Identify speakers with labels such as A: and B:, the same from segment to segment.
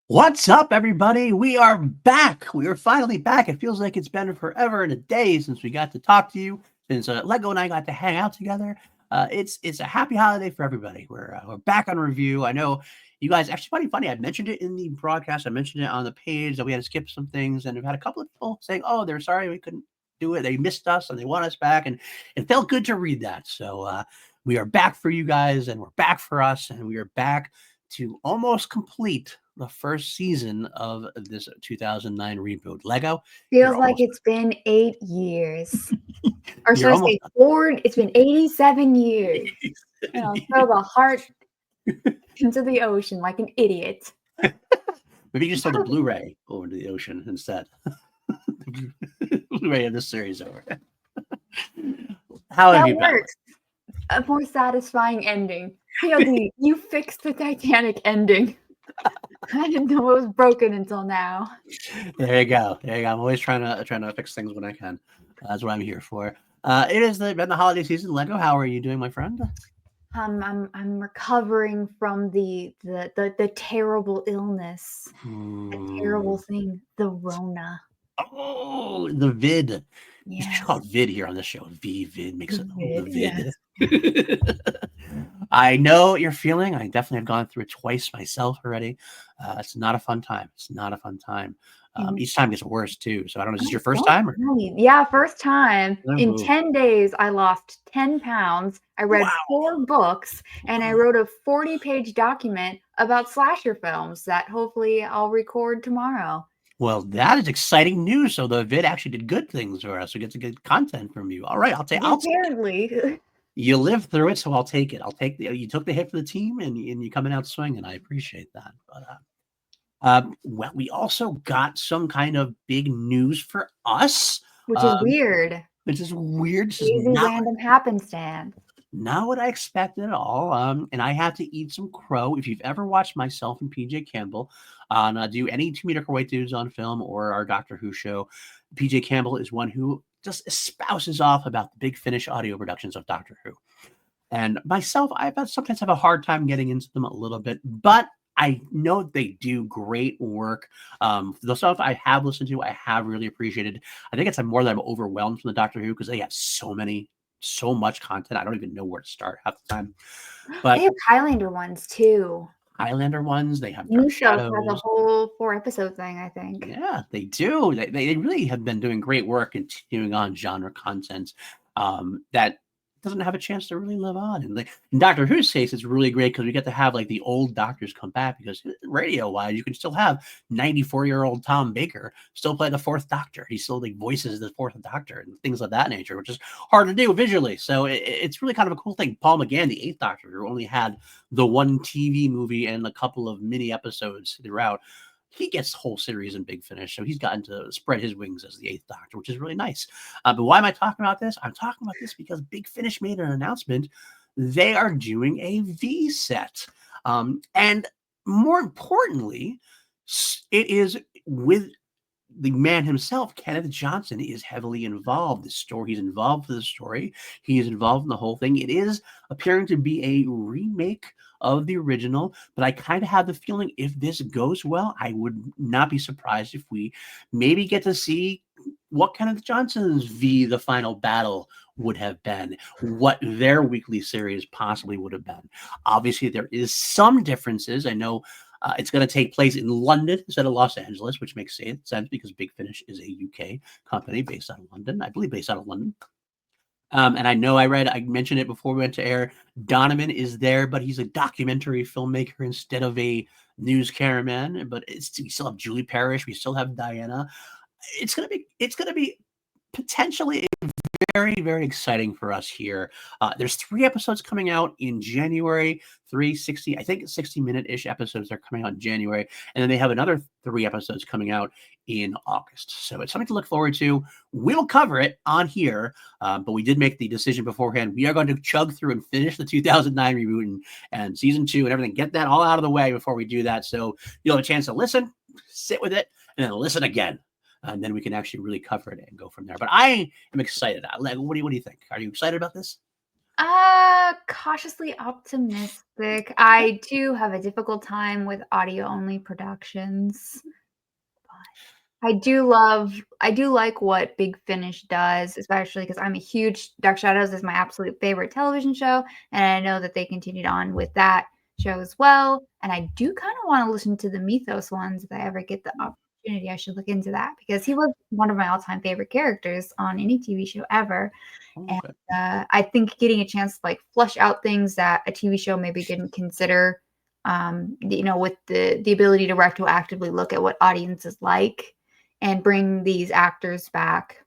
A: What's up, everybody? We are back. We are finally back. It feels like it's been forever and a day since we got to talk to you, since Lego and I got to hang out together. It's a happy holiday for everybody. We're back on review. I know you guys actually funny. I mentioned it in the broadcast. I mentioned it on the page that we had to skip some things, and we've had a couple of people saying, "Oh, they're sorry we couldn't do it. They missed us and they want us back," and it felt good to read that. So we are back for you guys, and we're back for us, and we are back to almost complete the first season of this 2009 reboot. Lego, you're
B: Feels like
A: almost
B: it's been 8 years. Or should
A: you're
B: I
A: almost
B: say 4? It's been 87 years. And I'll throw the heart into the ocean like an idiot.
A: Maybe you just throw the Blu-ray over into the ocean instead. Blu-ray of this series over. How have
B: That
A: you been?
B: works. A more satisfying ending. PLD, you fixed the Titanic ending. I didn't know it was broken until now.
A: There you go. There you go. I'm always trying to fix things when I can. That's what I'm here for. It has been the holiday season. Lego, how are you doing, my friend?
B: I'm recovering from the terrible illness. The terrible thing, the Rona.
A: Oh, the vid. We should call
B: Yes.
A: it vid here on this show. Vid makes it the
B: Yes.
A: vid. I know what you're feeling. I definitely have gone through it twice myself already. It's not a fun time. It's not a fun time. Each time gets worse too. So I don't know. Is this your first time? Or?
B: Yeah, first time. In
A: Ooh.
B: 10 days, I lost 10 pounds. I read
A: Wow.
B: 4 books, and I wrote a 40-page document about slasher films that hopefully I'll record tomorrow.
A: Well, that is exciting news. So the vid actually did good things for us. We get some good content from you. All right, I'll take.
B: Apparently.
A: You lived through it, so I'll take it. I'll take the. You took the hit for the team, and you're coming out swinging. I appreciate that. But well, we also got some kind of big news for us,
B: Which is weird.
A: which is weird. This is
B: Easy random happenstance.
A: not what I expected at all. And I had to eat some crow. If you've ever watched myself and PJ Campbell on do any Two Mediocre White Dudes on Film or our Doctor Who show, PJ Campbell is one who just espouses off about the Big Finish audio productions of Doctor Who. And myself, sometimes have a hard time getting into them a little bit, but I know they do great work. The stuff I have listened to, I have really appreciated. I think it's more that I'm overwhelmed from the Doctor Who because they have so much content. I don't even know where to start half the time. But
B: They have Highlander ones too.
A: Highlander ones, they have Dark
B: Mythos has a
A: Shadows.
B: whole 4-episode thing, I think.
A: Yeah, they do. They really have been doing great work continuing on genre content that doesn't have a chance to really live on. And like in Doctor Who's case, it's really great because we get to have like the old doctors come back because radio wise, you can still have 94-year-old Tom Baker still play the fourth Doctor. He still like voices the fourth Doctor and things of that nature, which is hard to do visually. So it's really kind of a cool thing. Paul McGann, the eighth Doctor, who only had the one TV movie and a couple of mini episodes throughout, he gets the whole series in Big Finish, so he's gotten to spread his wings as the eighth Doctor, which is really nice. But why am I talking about this? I'm talking about this because Big Finish made an announcement. They are doing a V set. And more importantly, it is with the man himself. Kenneth Johnson is heavily involved. He's involved with the story. He is involved in the whole thing. It is appearing to be a remake of the original, but I kind of have the feeling if this goes well, I would not be surprised if we maybe get to see what Kenneth Johnson's V, the final battle, would have been, what their weekly series possibly would have been. Obviously, there is some differences. I know it's going to take place in London instead of Los Angeles, which makes sense because Big Finish is a UK company based out of London. I believe based out of London. And I know I mentioned it before we went to air. Donovan is there, but he's a documentary filmmaker instead of a news cameraman. But we still have Julie Parrish. We still have Diana. It's gonna be potentially very, very exciting for us here. There's 3 episodes coming out in January, 360, I think 60-minute-ish episodes are coming out in January. And then they have another 3 episodes coming out in August. So it's something to look forward to. We'll cover it on here, but we did make the decision beforehand. We are going to chug through and finish the 2009 reboot and season 2 and everything. Get that all out of the way before we do that. So you'll have a chance to listen, sit with it, and then listen again. And then we can actually really cover it and go from there. But I am excited. What do you think? Are you excited about this?
B: Cautiously optimistic. I do have a difficult time with audio-only productions. I do like what Big Finish does, especially because I'm a huge Dark Shadows is my absolute favorite television show, and I know that they continued on with that show as well. And I do kind of want to listen to the Mythos ones if I ever get the opportunity. I should look into that because he was one of my all-time favorite characters on any TV show ever. And
A: Okay.
B: I think getting a chance to like flush out things that a TV show maybe didn't consider, with the ability to retroactively look at what audiences like and bring these actors back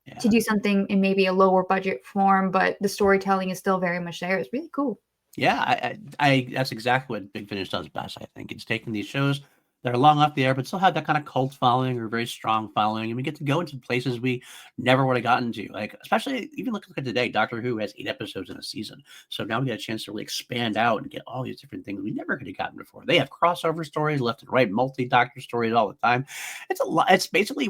B: to
A: Yeah.
B: do something in maybe a lower budget form, but the storytelling is still very much there. It's really cool.
A: Yeah, I that's exactly what Big Finish does best. I think it's taking these shows that are long off the air, but still have that kind of cult following or very strong following, and we get to go into places we never would have gotten to. Like, especially even look at today, Doctor Who has 8 episodes in a season, so now we get a chance to really expand out and get all these different things we never could have gotten before. They have crossover stories left and right, multi-doctor stories all the time. It's a lot. It's basically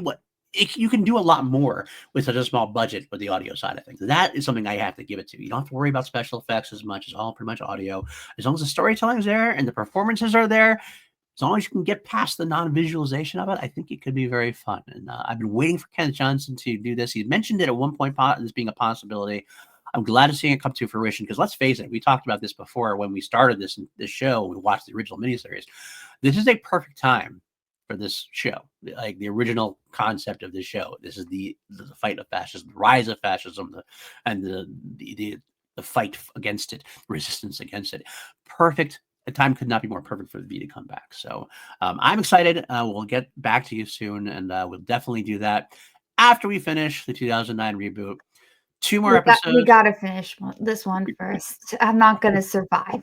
A: you can do a lot more with such a small budget with the audio side of things. That is something I have to give it to. You don't have to worry about special effects as much. It's all pretty much audio. As long as the storytelling is there and the performances are there, as long as you can get past the non-visualization of it, I think it could be very fun. And I've been waiting for Kenneth Johnson to do this. He mentioned it at one point as being a possibility. I'm glad to see it come to fruition because let's face it, we talked about this before when we started this show. We watched the original miniseries. This is a perfect time for this show, like the original concept of this show. This is the fight of fascism, the rise of fascism, and the fight against it, resistance against it. Perfect. The time could not be more perfect for the V to come back. So I'm excited. We'll get back to you soon, and we'll definitely do that after we finish the 2009 reboot. 2 more
B: We
A: episodes.
B: gotta finish this one first. I'm not gonna survive.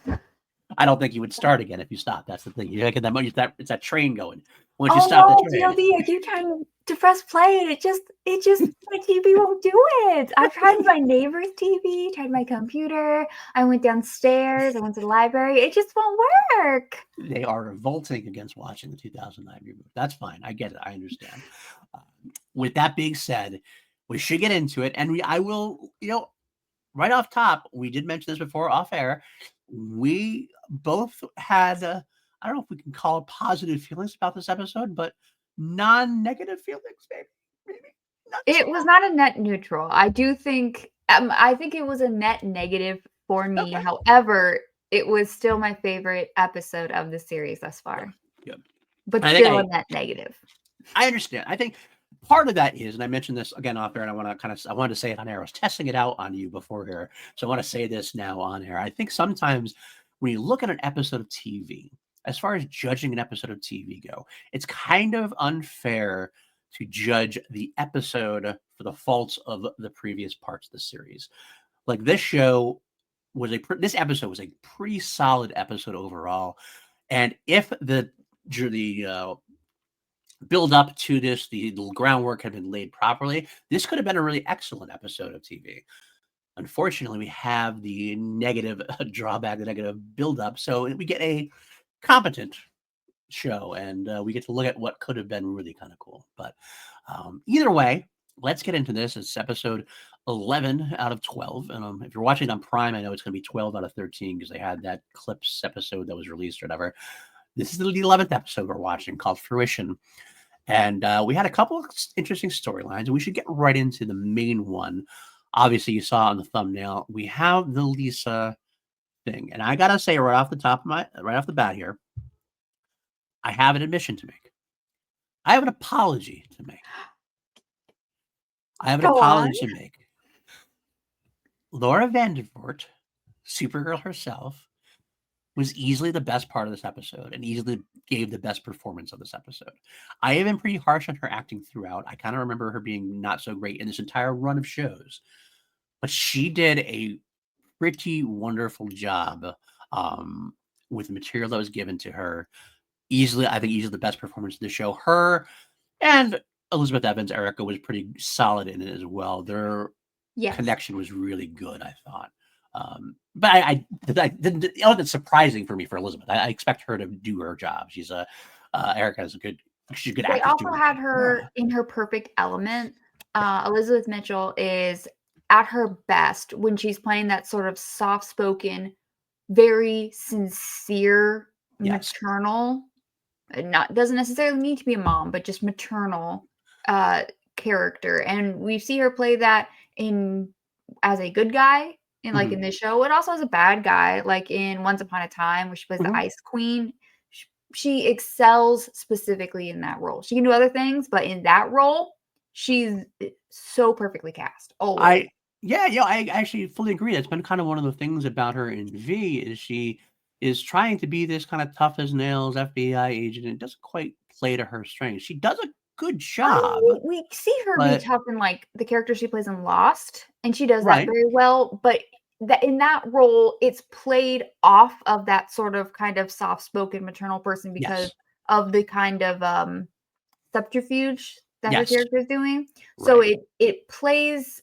A: I don't think you would start again if you stop. That's the thing. You get that much. It's that train going. Once you
B: Oh
A: stop the
B: no,
A: train,
B: PLD, I keep trying to press play and it just my TV won't do it. I've tried my neighbor's TV, tried my computer, I went downstairs, I went to the library, it just won't work.
A: they are revolting against watching the 2009 reboot. That's fine. I get it. I understand. With that being said, we should get into it, and I will. Right off top, we did mention this before off air. We both had, I don't know if we can call it positive feelings about this episode, but non-negative feelings, maybe. Not
B: It was not a net neutral. I think it was a net negative for me.
A: okay.
B: However, it was still my favorite episode of the series thus far.
A: Good.
B: But
A: I
B: still
A: think
B: a net negative.
A: I understand. I think part of that is, and I mentioned this again off air, and I wanted to say it on air. I was testing it out on you before here, so I want to say this now on air. I think sometimes when you look at an episode of TV, as far as judging an episode of TV go, it's kind of unfair to judge the episode for the faults of the previous parts of the series. Like this episode was a pretty solid episode overall, and if the build up to this, the groundwork had been laid properly, this could have been a really excellent episode of TV. Unfortunately, we have the negative drawback, the negative build up. So we get a competent show and we get to look at what could have been really kind of cool. But either way, let's get into this. It's episode 11 out of 12. And if you're watching on Prime, I know it's going to be 12 out of 13 because they had that Clips episode that was released or whatever. This is the 11th episode we're watching called Fruition. And we had a couple of interesting storylines, and we should get right into the main one. Obviously, you saw on the thumbnail, we have the Lisa thing. And I got to say right off the bat here, I have an admission to make. I have an apology to make.
B: Go on.
A: Laura Vandervoort, Supergirl herself, was easily the best part of this episode and easily gave the best performance of this episode. I have been pretty harsh on her acting throughout. I kind of remember her being not so great in this entire run of shows, but she did a pretty wonderful job with the material that was given to her. I think easily the best performance of the show. Her and Elizabeth Evans, Erica, was pretty solid in it as well. Their connection was really good, I thought. But I that's surprising for me for Elizabeth. I expect her to do her job. She's Erica is she's a good actress.
B: They also had her in her perfect element. Elizabeth Mitchell is at her best when she's playing that sort of soft-spoken, very sincere,
A: Yes.
B: maternal, not doesn't necessarily need to be a mom, but just maternal uh character. And we see her play that in as a good guy in like
A: Mhm.
B: in this show, and also as a bad guy, like in Once Upon a Time, where she plays the
A: Mhm.
B: Ice Queen. She excels specifically in that role. She can do other things, but in that role, she's so perfectly cast always.
A: I yeah, yeah, I actually fully agree. That's been kind of one of the things about her in V is she is trying to be this kind of tough as nails FBI agent and it doesn't quite play to her strengths. She does a good
B: I
A: job,
B: mean, we see her be
A: but
B: tough in, like, the character she plays in Lost, and she does that
A: right.
B: very well, but that in that role, it's played off of that sort of kind of soft-spoken maternal person because
A: Yes.
B: of the kind of, subterfuge that her
A: Yes.
B: character is doing. So
A: Right.
B: it plays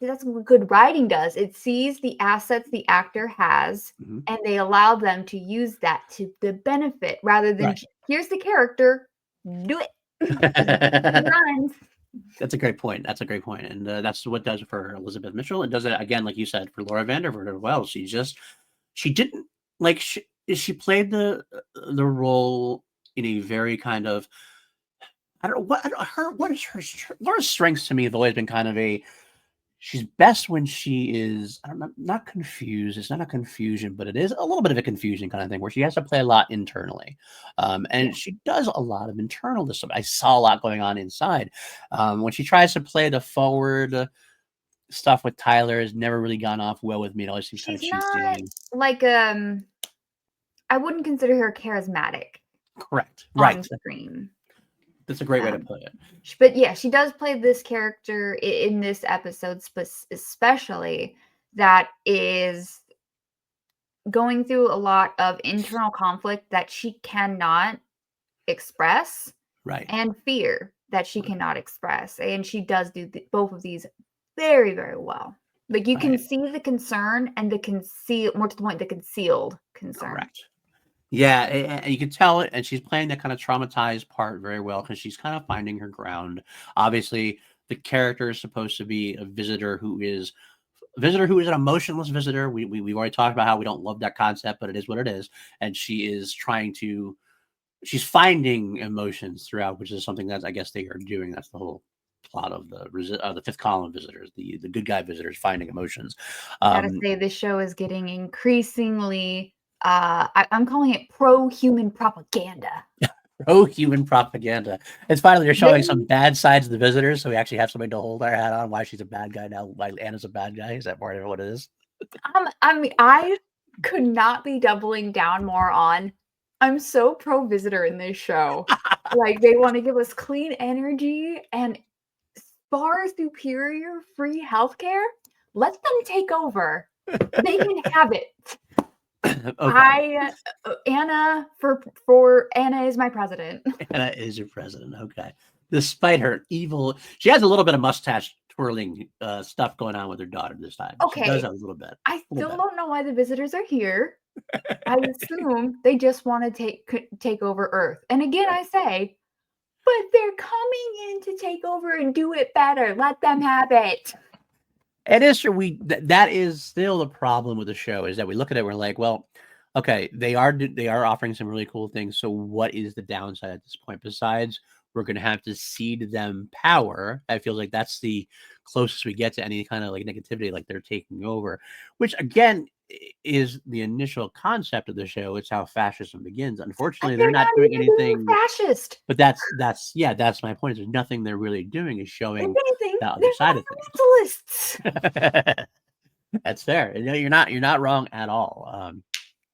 B: that's what good writing does. It sees the assets the actor has,
A: Mhm.
B: and they allow them to use that to the benefit rather than,
A: Right.
B: "Here's the character, do it." Just lines.
A: That's a great point. That's a great point, and that's what does it for Elizabeth Mitchell. It does it again, like you said, for Laura Vandervoort as well. She didn't like she played the role in a very kind of I don't her what is her Laura's strengths to me have always been kind of a she's best when she is I don't know not confused. It's not a confusion, but it is a little bit of a confusion kind of thing where she has to play a lot internally,
B: Yeah.
A: and she does a lot of internal stuff. I saw a lot going on inside when she tries to play the forward. Stuff with Tyler has never really gone off well with me. It always seems kind of
B: She's
A: cheesy.
B: not like, I wouldn't consider her charismatic
A: Correct.
B: on
A: Right.
B: screen.
A: That's a great way to
B: Um,
A: put it.
B: but yeah, she does play this character in this episode especially that is going through a lot of internal conflict that she cannot express
A: Right.
B: and fear that she
A: Right.
B: cannot express, and she does do both of these very, very well. Like, you can
A: Right.
B: see the concern and the more to the point, the concealed concern.
A: Correct. Yeah, and you can tell it, and she's playing that kind of traumatized part very well because she's kind of finding her ground. Obviously, the character is supposed to be a visitor who is an emotionless visitor. We've already talked about how we don't love that concept, but it is what it is. And she's finding emotions throughout, which is something that I guess they are doing. That's the whole plot of the fifth column visitors, the good guy visitors finding emotions.
B: I gotta
A: Um,
B: say this show is getting increasingly, I'm calling it pro-human propaganda.
A: Pro-human propaganda. It's finally they're showing some
B: They
A: bad sides of the visitors, so we actually have something to hold our hat on. Why she's a bad guy now? Why Anna's a bad guy? Is that part of what it is?
B: I mean, I could not be doubling down more on, I'm so pro-visitor in this show. Like, they wanna give us clean energy and far superior free healthcare. Let them take over. They can have it.
A: Okay,
B: Anna for Anna is my president.
A: Anna is your president. Okay, despite her evil, she has a little bit of mustache twirling stuff going on with her daughter this time. She does
B: Okay,
A: have a little bit,
B: I
A: a little
B: still
A: bit.
B: don't know why the visitors are here. I assume they just wanna take over Earth. And again,
A: Right.
B: I say, "But they're coming in to take over and do it better. Let them have it."
A: It is true. That is still the problem with the show is that we look at it, we're like, well, okay, they are offering some really cool things. So what is the downside at this point? Besides, we're gonna have to cede them power. I feel like that's the closest we get to any kind of like negativity, like they're taking over, which again is the initial concept of the show. It's how fascism begins. Unfortunately, they're
B: They're
A: not
B: not
A: doing
B: even being
A: anything,
B: fascist.
A: but that's yeah, that's my point. There's nothing they're really doing is
B: If
A: showing
B: anything,
A: the other
B: they're
A: side of things.
B: environmentalists.
A: That's fair. No, you're not wrong at all.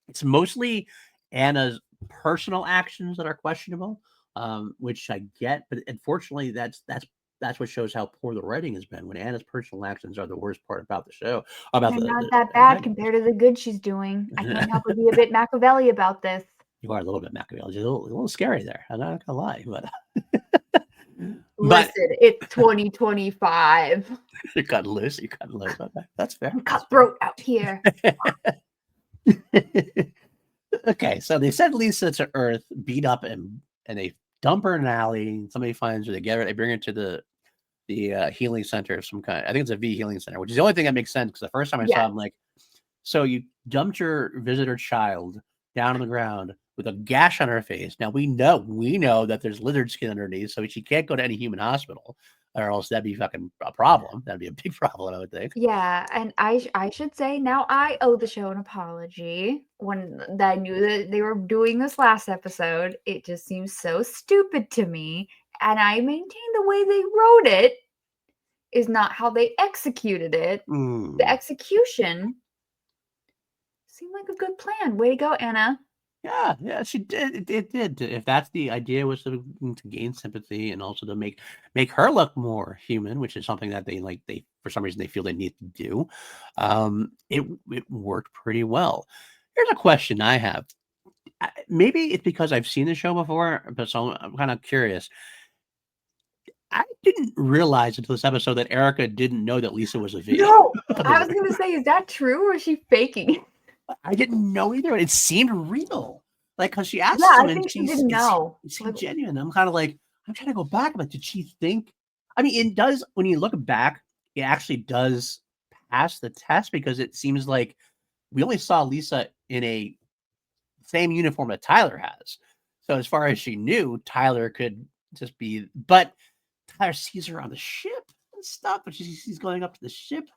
A: It's mostly Anna's personal actions that are questionable, which I get, but unfortunately, that's what shows how poor the writing has been. When Anna's personal actions are the worst part about the show, about
B: They're not
A: the
B: that bad compared to the good she's doing. I can't help but be a bit Machiavelli about this.
A: you are a little bit Machiavelli, a little scary there. I'm not gonna lie, but
B: Listen, it's 2025.
A: you're cutting loose. You're cutting loose. Okay, that's fair.
B: I'm
A: That's fair.
B: cutthroat out here.
A: Okay, so they send Lisa to Earth, beat up, and they dump her in an alley. Somebody finds her. They get her. They bring her to healing center of some kind. I think it's a V healing center, which is the only thing that makes sense because the first time I saw
B: Yeah.
A: him, like, so you dumped your visitor child down on the ground with a gash on her face. Now we know that there's lizard skin underneath, so she can't go to any human hospital, or else that'd be fucking a problem. That'd be a big problem, I would think.
B: Yeah, and I should say now I owe the show an apology when that I knew that they were doing this last episode. It just seems so stupid to me, and I maintain the way they wrote it is not how they executed it. The execution seemed like a good plan. Way to go, Anna.
A: Yeah, she did. It did. If that's the idea, was to gain sympathy and also to make her look more human, which is something that they for some reason they feel they need to do. It worked pretty well. Here's a question I have. Maybe it's because I've seen the show before, but so I'm kind of curious. I didn't realize until this episode that Erica didn't know that Lisa was a V.
B: No, I was gonna say, is that true or is she faking it?
A: I didn't know either. It seemed real. Like, because she asked
B: Yeah,
A: him
B: I
A: and
B: think she didn't know.
A: it seemed genuine. I'm kind of like, I'm trying to go back, but did she think? I mean, it does, when you look back, it actually does pass the test because it seems like we only saw Lisa in a same uniform that Tyler has. So as far as she knew, Tyler could just be, but Tyler sees her on the ship and stuff, but she's going up to the ship.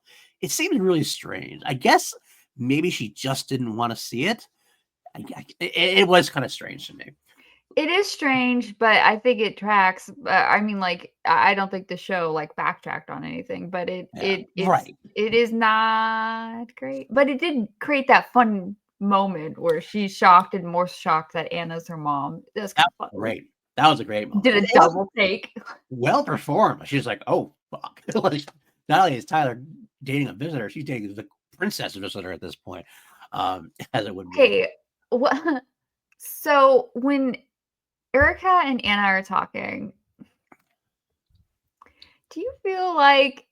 A: It seems really strange. I guess maybe she just didn't want to see it. It was kind of strange to me.
B: It is strange, but I think it tracks. I mean, like, I don't think the show like backtracked on anything, but
A: Right.
B: it is not great. But it did create that fun moment where she's shocked and more shocked that Anna's her mom. That's kind of fun.
A: Great. That was a great moment.
B: Did a double take.
A: Well performed. She's like, oh fuck. Like, not only is Tyler dating a visitor, she's dating the princess visitor at this point. As it would be.
B: Okay, what? So when Erica and Anna are talking, do you feel like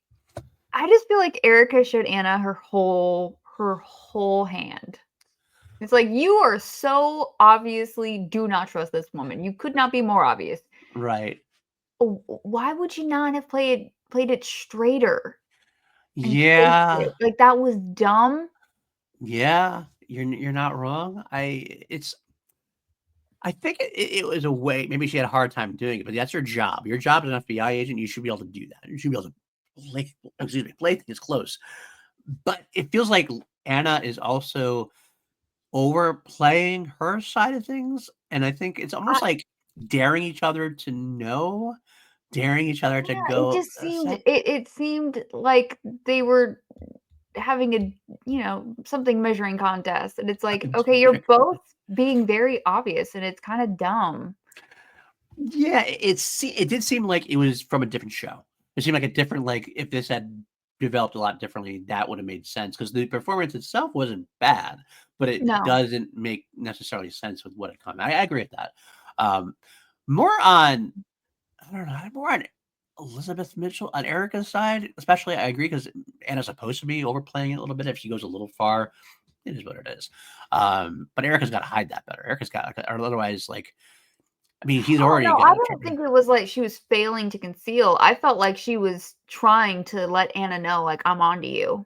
B: I just feel like Erica showed Anna her whole hand. It's like you are so obviously do not trust this woman. You could not be more obvious.
A: Right.
B: Why would you not have played it straighter? And faked
A: Yeah.
B: it? Like that was dumb.
A: Yeah. You're not wrong. I think it was a way. Maybe she had a hard time doing it, but that's your job. Your job as an FBI agent, you should be able to do that. You should be able to play things close. But it feels like Anna is also overplaying her side of things, and I think it's almost like daring each other to know, daring each other to
B: Yeah, it
A: go.
B: just seemed it seemed like they were having a something measuring contest, and it's like, okay, you're both being very obvious, and it's kind of dumb.
A: Yeah, it did seem like it was from a different show. It seemed like a different, like if this had developed a lot differently, that would have made sense because the performance itself wasn't bad, but it
B: No.
A: doesn't make necessarily sense with what it comes. I agree with that. Um, more on, I don't know, more on Elizabeth Mitchell on Erica's side, especially. I agree because Anna's supposed to be overplaying it a little bit. If she goes a little far, it is what it is. But Erica's got to hide that better. Erica's got, or otherwise, like, I mean, he's already
B: No,
A: got
B: I
A: a
B: don't think it was like she was failing to conceal. I felt like she was trying to let Anna know, like, I'm onto you,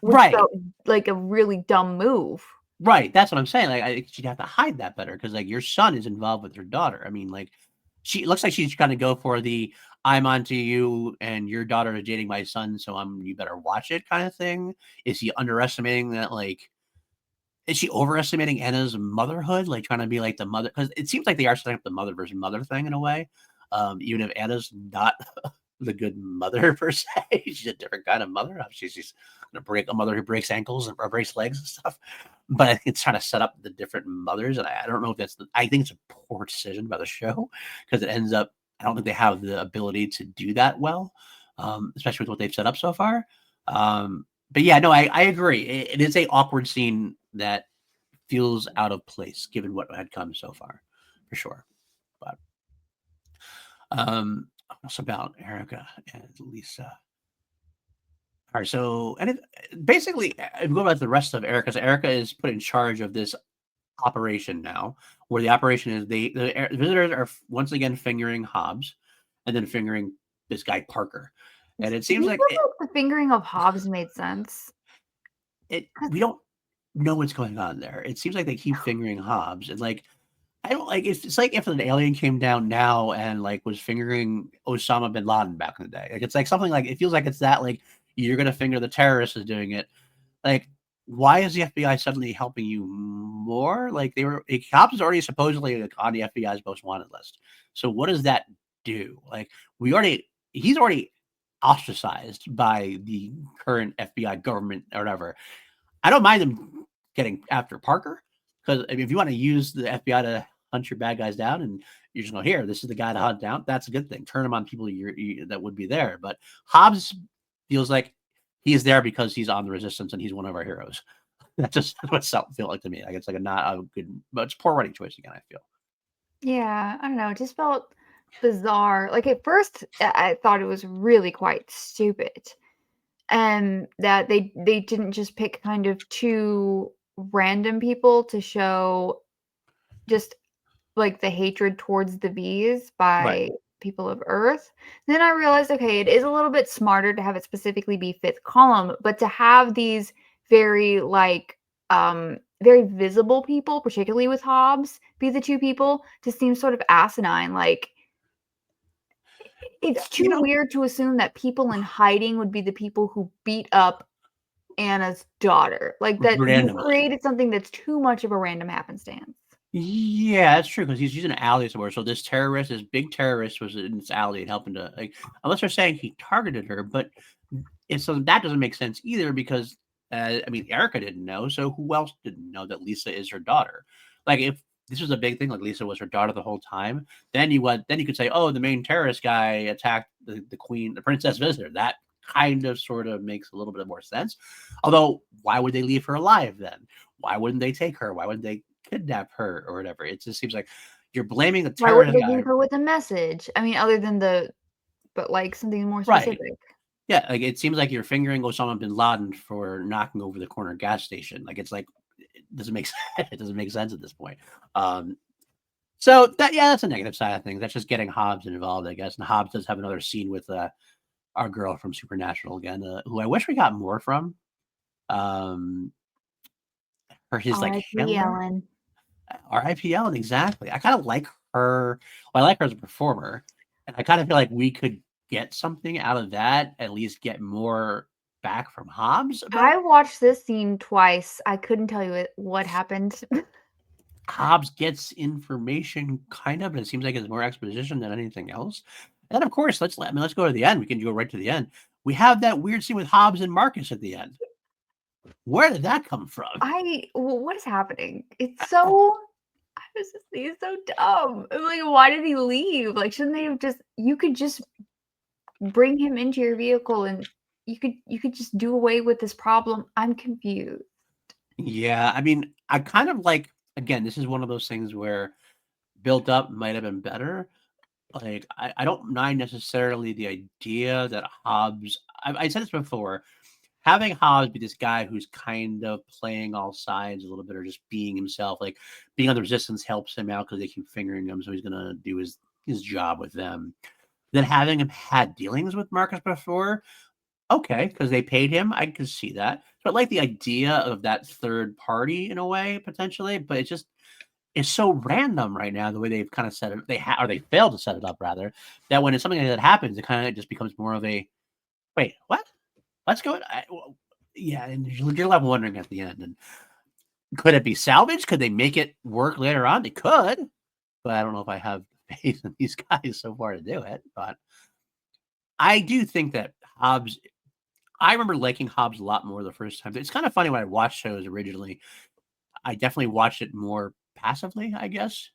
B: which
A: right.
B: felt like a really dumb move.
A: Right. That's what I'm saying. Like, I think she'd have to hide that better because, like, your son is involved with your daughter. I mean, like, she looks like she's going to go for the "I'm onto you" and your daughter is dating my son, so you better watch it kind of thing. Is he underestimating that? Like, is she overestimating Anna's motherhood? Like, trying to be like the mother? Because it seems like they are setting up the mother versus mother thing in a way. Even if Anna's not the good mother per se, she's a different kind of mother. She's gonna break a mother who breaks ankles or breaks legs and stuff. But I think it's trying to set up the different mothers, and I don't know if I think it's a poor decision by the show because it ends up. I don't think they have the ability to do that well, especially with what they've set up so far. But yeah, no, I agree. It is a awkward scene that feels out of place given what had come so far, for sure. But what's about Erica and Lisa? All right, so basically, go about the rest of Erica. So Erica is put in charge of this operation now, where the operation is the visitors are once again fingering Hobbs, and then fingering this guy Parker, and it
B: Do
A: seems
B: you
A: like
B: feel like the fingering of Hobbs made sense?
A: we don't know what's going on there. It seems like they keep fingering Hobbs, and like I don't like it's like if an alien came down now and like was fingering Osama bin Laden back in the day. Like it's like something like it feels like it's that like you're gonna finger the terrorist is doing it. Like why is the FBI suddenly helping you more? Like they were Hobbs is already supposedly like, on the FBI's most wanted list. So what does that do? Like he's already ostracized by the current FBI government or whatever. I don't mind them getting after Parker because I mean, if you want to use the FBI to hunt your bad guys down and you're just going here, this is the guy to hunt down. That's a good thing. Turn him on people that would be there. But Hobbs feels like he's there because he's on the resistance and he's one of our heroes. That's just what it feel like to me. Like it's like not a good, but it's poor writing choice again. I feel.
B: Yeah, I don't know. It just felt bizarre. Like at first, I thought it was really quite stupid, and that they didn't just pick kind of two random people to show just like the hatred towards the bees
A: Right.
B: by people of Earth. Then I realized, okay, it is a little bit smarter to have it specifically be fifth column, but to have these very like very visible people, particularly with Hobbs, be the two people, just seems sort of asinine. Like it's
A: You
B: too
A: know,
B: weird to assume that people in hiding would be the people who beat up Anna's daughter. Like that you
A: randomly.
B: created something that's too much of a random happenstance.
A: Yeah, that's true because he's using an alley somewhere. So this terrorist, this big terrorist, was in this alley and helping to like. Unless they're saying he targeted her, but and so that doesn't make sense either because I mean Erica didn't know, so who else didn't know that Lisa is her daughter? Like if this was a big thing, like Lisa was her daughter the whole time, then you could say, oh, the main terrorist guy attacked the queen, the princess visitor. That kind of sort of makes a little bit more sense. Although, why would they leave her alive then? Why wouldn't they take her? Why wouldn't they kidnap her or whatever? It just seems like you're blaming the
B: Why wouldn't
A: terrorist
B: they
A: guy,
B: leave her with a message? I mean, other than but like something more
A: right?
B: specific.
A: Yeah, like it seems like you're fingering Osama bin Laden for knocking over the corner gas station. Like it's like it doesn't make sense. It doesn't make sense at this point. So that's a negative side of things. That's just getting Hobbs involved, I guess. And Hobbs does have another scene with our girl from Supernatural again, who I wish we got more from. Um, for his like
B: R.I.P.
A: handler,
B: Ellen.
A: R.I.P. Ellen, exactly. I kind of like her. Well, I like her as a performer, and I kind of feel like we could get something out of that. At least get more back from Hobbs about
B: I watched this scene twice. I couldn't tell you what happened.
A: Hobbs gets information, kind of, but it seems like it's more exposition than anything else. And of course, let's go to the end. We can go right to the end. We have that weird scene with Hobbs and Marcus at the end. Where did that come from?
B: What is happening? It's so I was just he's so dumb. I'm like, why did he leave? Like, shouldn't they have you could just bring him into your vehicle and you could just do away with this problem. I'm confused.
A: Yeah, I mean, I kind of like again, this is one of those things where built up might have been better. Like, I don't mind necessarily the idea that Hobbs. I said this before. Having Hobbs be this guy who's kind of playing all sides a little bit, or just being himself, like being on the resistance helps him out because they keep fingering him, so he's gonna do his job with them. Then having him had dealings with Marcus before, okay, because they paid him, I can see that. But like the idea of that third party in a way potentially, but it's so random right now the way they've kind of set it. Or they failed to set it up rather. That when it's something like that happens, it kind of just becomes more of a wait, what? Let's go. Yeah, and you're left wondering at the end. And could it be salvaged? Could they make it work later on? They could, but I don't know if I have faith in these guys so far to do it. But I do think that Hobbs. I remember liking Hobbs a lot more the first time. It's kind of funny when I watched shows originally. I definitely watched it more passively, I guess.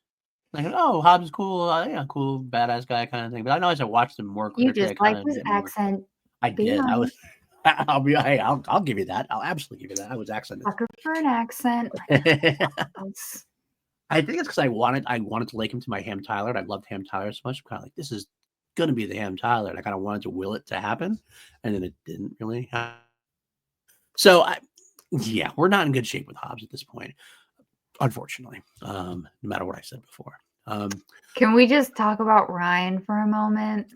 A: Like, oh, Hobbs is cool, yeah, cool, badass guy kind of thing. But I know as I watched him more
B: You
A: critically,
B: just
A: I kind
B: like
A: of
B: his
A: get more.
B: accent.
A: I
B: Be
A: did. I was.
B: honest.
A: I'll give you that. I'll absolutely give you that. I was accented.
B: Sucker for an accent. Else.
A: I think it's because I wanted to like him to my Ham Tyler. And I loved Ham Tyler so much. I'm kind of like, this is gonna be the Ham Tyler. And I kind of wanted to will it to happen, and then it didn't really happen. So yeah, we're not in good shape with Hobbs at this point, unfortunately. No matter what I said before.
B: Can we just talk about Ryan for a moment?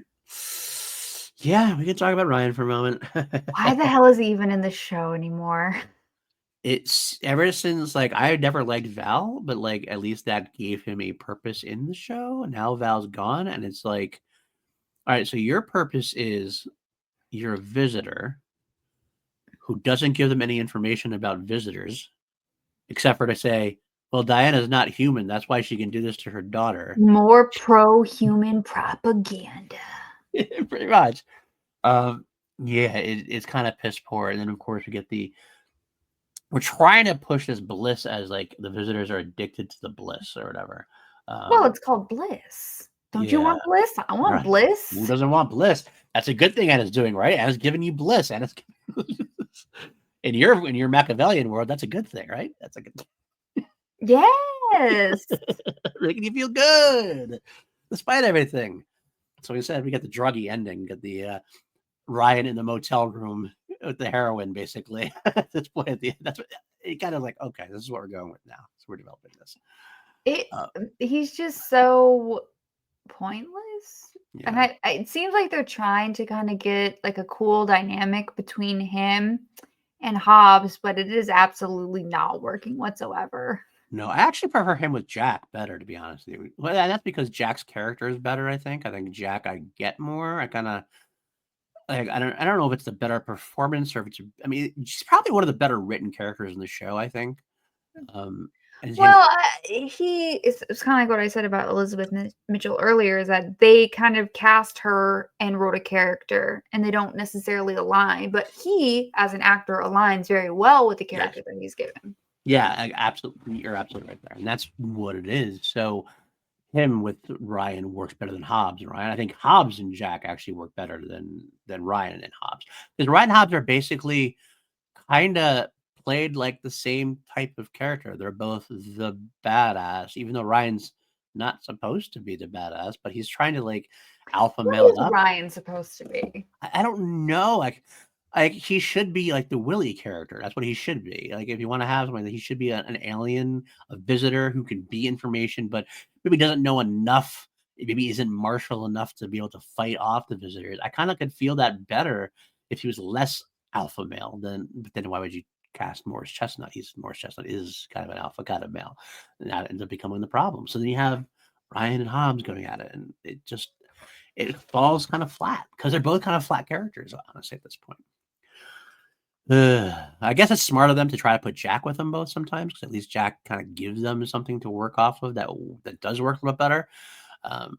A: Yeah, we can talk about Ryan for a moment.
B: Why the hell is he even in the show anymore?
A: It's ever since like I never liked Val, but like at least that gave him a purpose in the show. Now Val's gone, and it's like, all right, so your purpose is you're a visitor who doesn't give them any information about visitors, except for to say, well, Diana's not human. That's why she can do this to her daughter.
B: More pro-human propaganda.
A: Pretty much. Um, yeah, it's kind of piss poor. And then of course we're trying to push this bliss as like the visitors are addicted to the bliss or whatever.
B: Well, it's called bliss. Don't you
A: Yeah,
B: want bliss? I want
A: right.
B: bliss.
A: Who doesn't want bliss? That's a good thing Anna's doing, right? Anna's giving you bliss, and it's in your Machiavellian world, that's a good thing, right? That's a good thing.
B: Yes.
A: Making you feel good despite everything. So we said we get the druggy ending, get the Ryan in the motel room with the heroin, basically. At this point, at the end, that's what it kind of like. Okay, this is what we're going with now. So we're developing this.
B: He's just so pointless.
A: Yeah.
B: And it seems like they're trying to kind of get like a cool dynamic between him and Hobbs, but it is absolutely not working whatsoever.
A: No, I actually prefer him with Jack better, to be honest with you. Well, that's because Jack's character is better. I think Jack I get more. I kind of like. I don't know if it's the better performance or if it's. I mean, she's probably one of the better written characters in the show. I think. And him,
B: Well, it's kind of like what I said about Elizabeth Mitchell earlier, is that they kind of cast her and wrote a character and they don't necessarily align, but he, as an actor, aligns very well with the character that he's given.
A: Yeah, absolutely. You're absolutely right there. And that's what it is. So him with Ryan works better than Hobbs and Ryan. I think Hobbs and Jack actually work better than Ryan and Hobbs. Because Ryan and Hobbs are basically kind of played like the same type of character. They're both the badass, even though Ryan's not supposed to be the badass, but he's trying to like alpha male
B: What is
A: up.
B: Ryan supposed to be?
A: I don't know. Like he should be like the Willie character. That's what he should be. Like if you want to have something, he should be an alien, a visitor who can be information, but maybe doesn't know enough. Maybe isn't martial enough to be able to fight off the visitors. I kind of could feel that better if he was less alpha male. But then why would you cast Morris Chestnut? Morris Chestnut is kind of an alpha kind of male, and that ends up becoming the problem. So then you have Ryan and Hobbs going at it, and it falls kind of flat because they're both kind of flat characters, honestly, at this point. I guess it's smart of them to try to put Jack with them both sometimes, because at least Jack kind of gives them something to work off of that does work a lot better. And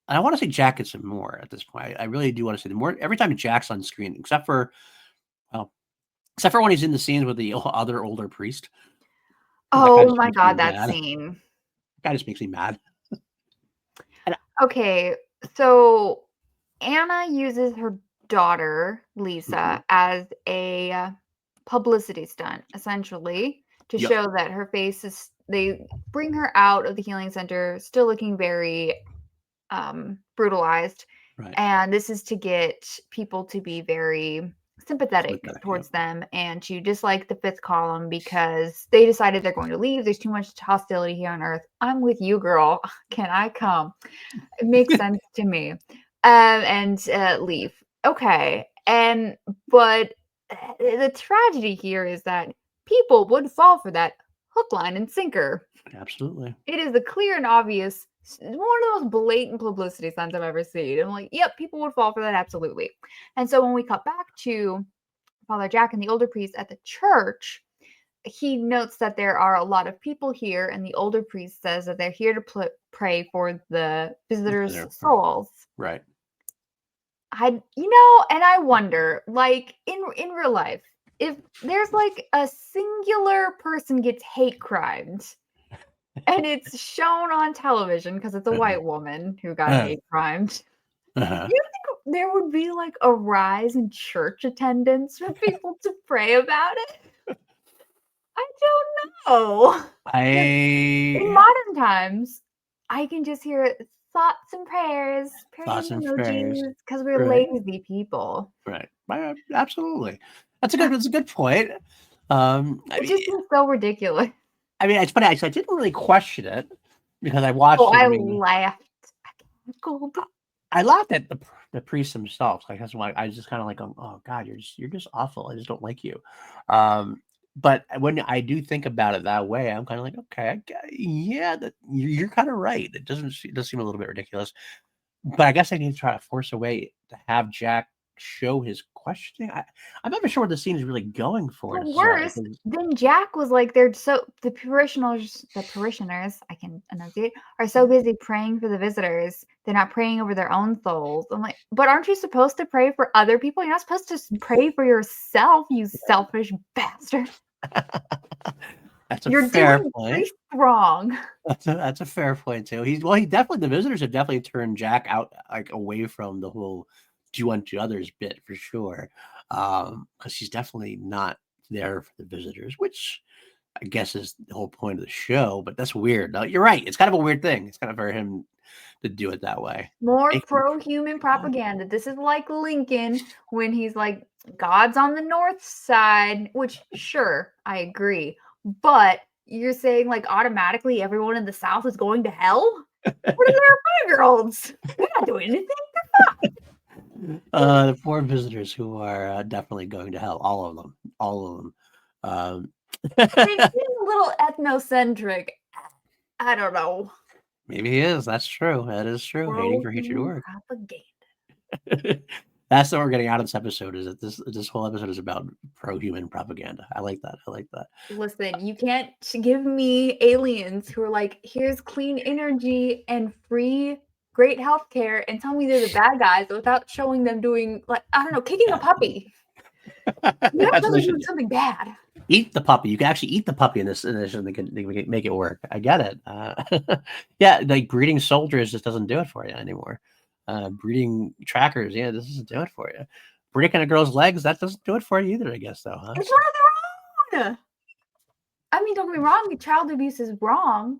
A: I want to say Jack gets some more at this point. I really do want to say the more every time Jack's on screen, except for when he's in the scenes with the other older priest.
B: Oh my God, that scene.
A: That guy just makes me mad.
B: Okay, so Anna uses her daughter, Lisa, as a publicity stunt, essentially, to show that her face is, they bring her out of the healing center still looking very brutalized.
A: Right.
B: And this is to get people to be very sympathetic towards them and to dislike the fifth column because they decided they're going to leave. There's too much hostility here on Earth. I'm with you, girl. Can I come? It makes sense to me. And leave. Okay. But the tragedy here is that people would fall for that hook, line, and sinker.
A: Absolutely.
B: It is the clear and obvious, one of the most blatant publicity stunts I've ever seen. I'm like, yep, people would fall for that, absolutely. And so when we cut back to Father Jack and the older priest at the church, he notes that there are a lot of people here, and the older priest says that they're here to pray for the visitors' souls.
A: Right.
B: And I wonder, like in real life, if there's like a singular person gets hate crimed and it's shown on television because it's a white woman who got hate crimed, do you think there would be like a rise in church attendance for people to pray about it? I don't know. In modern times, I can just hear thoughts and prayers, because we're lazy people.
A: Right. Absolutely. That's a good point.
B: It just seems so ridiculous.
A: I mean, it's funny. I didn't really question it because I watched.
B: I laughed.
A: I laughed at the priest himself. Like that's why I just kind of like, oh God, you're just awful. I just don't like you. But when I do think about it that way, I'm kind of like, okay, yeah, that you're kind of right. It does seem a little bit ridiculous, but I guess I need to try to force a way to have Jack show his questioning. I'm not even sure what the scene is really going for
B: But
A: necessarily.
B: worse, then Jack was like, they're so the parishioners, I can enunciate, are so busy praying for the visitors, they're not praying over their own souls. I'm like, but aren't you supposed to pray for other people? You're not supposed to pray for yourself, you selfish bastard.
A: That's a
B: You're
A: fair
B: doing
A: point.
B: priests wrong.
A: That's a fair point too. He definitely the visitors have definitely turned Jack out like away from the whole do unto others bit for sure. Because he's definitely not there for the visitors, which I guess is the whole point of the show. But that's weird. No, you're right. It's kind of a weird thing. It's kind of for him to do it that way.
B: More pro-human propaganda. This is like Lincoln when he's like, God's on the north side, which sure, I agree. But you're saying like automatically everyone in the South is going to hell? What are their 5-year-olds? They're not doing anything.
A: The poor visitors who are definitely going to hell. All of them. All of them.
B: He's a little ethnocentric. I don't know.
A: Maybe he is. That's true. That is true. Hating for hatred work.
B: Propaganda.
A: That's what we're getting out of this episode. Is that this whole episode is about pro-human propaganda. I like that. I like that.
B: Listen, you can't give me aliens who are like, here's clean energy and free great healthcare, and tell me they're the bad guys without showing them doing like I don't know, kicking a puppy. You have to do something bad.
A: Eat the puppy. You can actually eat the puppy in this, and they can make it work. I get it. Yeah, like breeding soldiers just doesn't do it for you anymore. Breeding trackers, yeah, this doesn't do it for you. Breaking a girl's legs, that doesn't do it for you either, I guess, though. Huh?
B: It's not wrong. I mean, don't get me wrong, child abuse is wrong.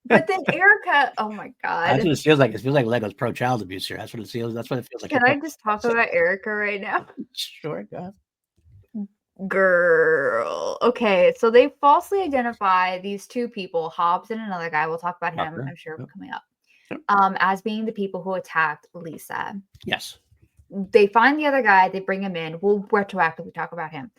B: But then Erica, oh my God.
A: That's what it feels like. It feels like Lego's pro child abuse here. That's what it feels. That's what it feels like.
B: Can I just talk about Erica right now?
A: Sure, go ahead.
B: Girl. Okay, so they falsely identify these two people, Hobbs and another guy. We'll talk about him, I'm sure, coming up. As being the people who attacked Lisa.
A: Yes.
B: They find the other guy, they bring him in. We'll retroactively talk about him.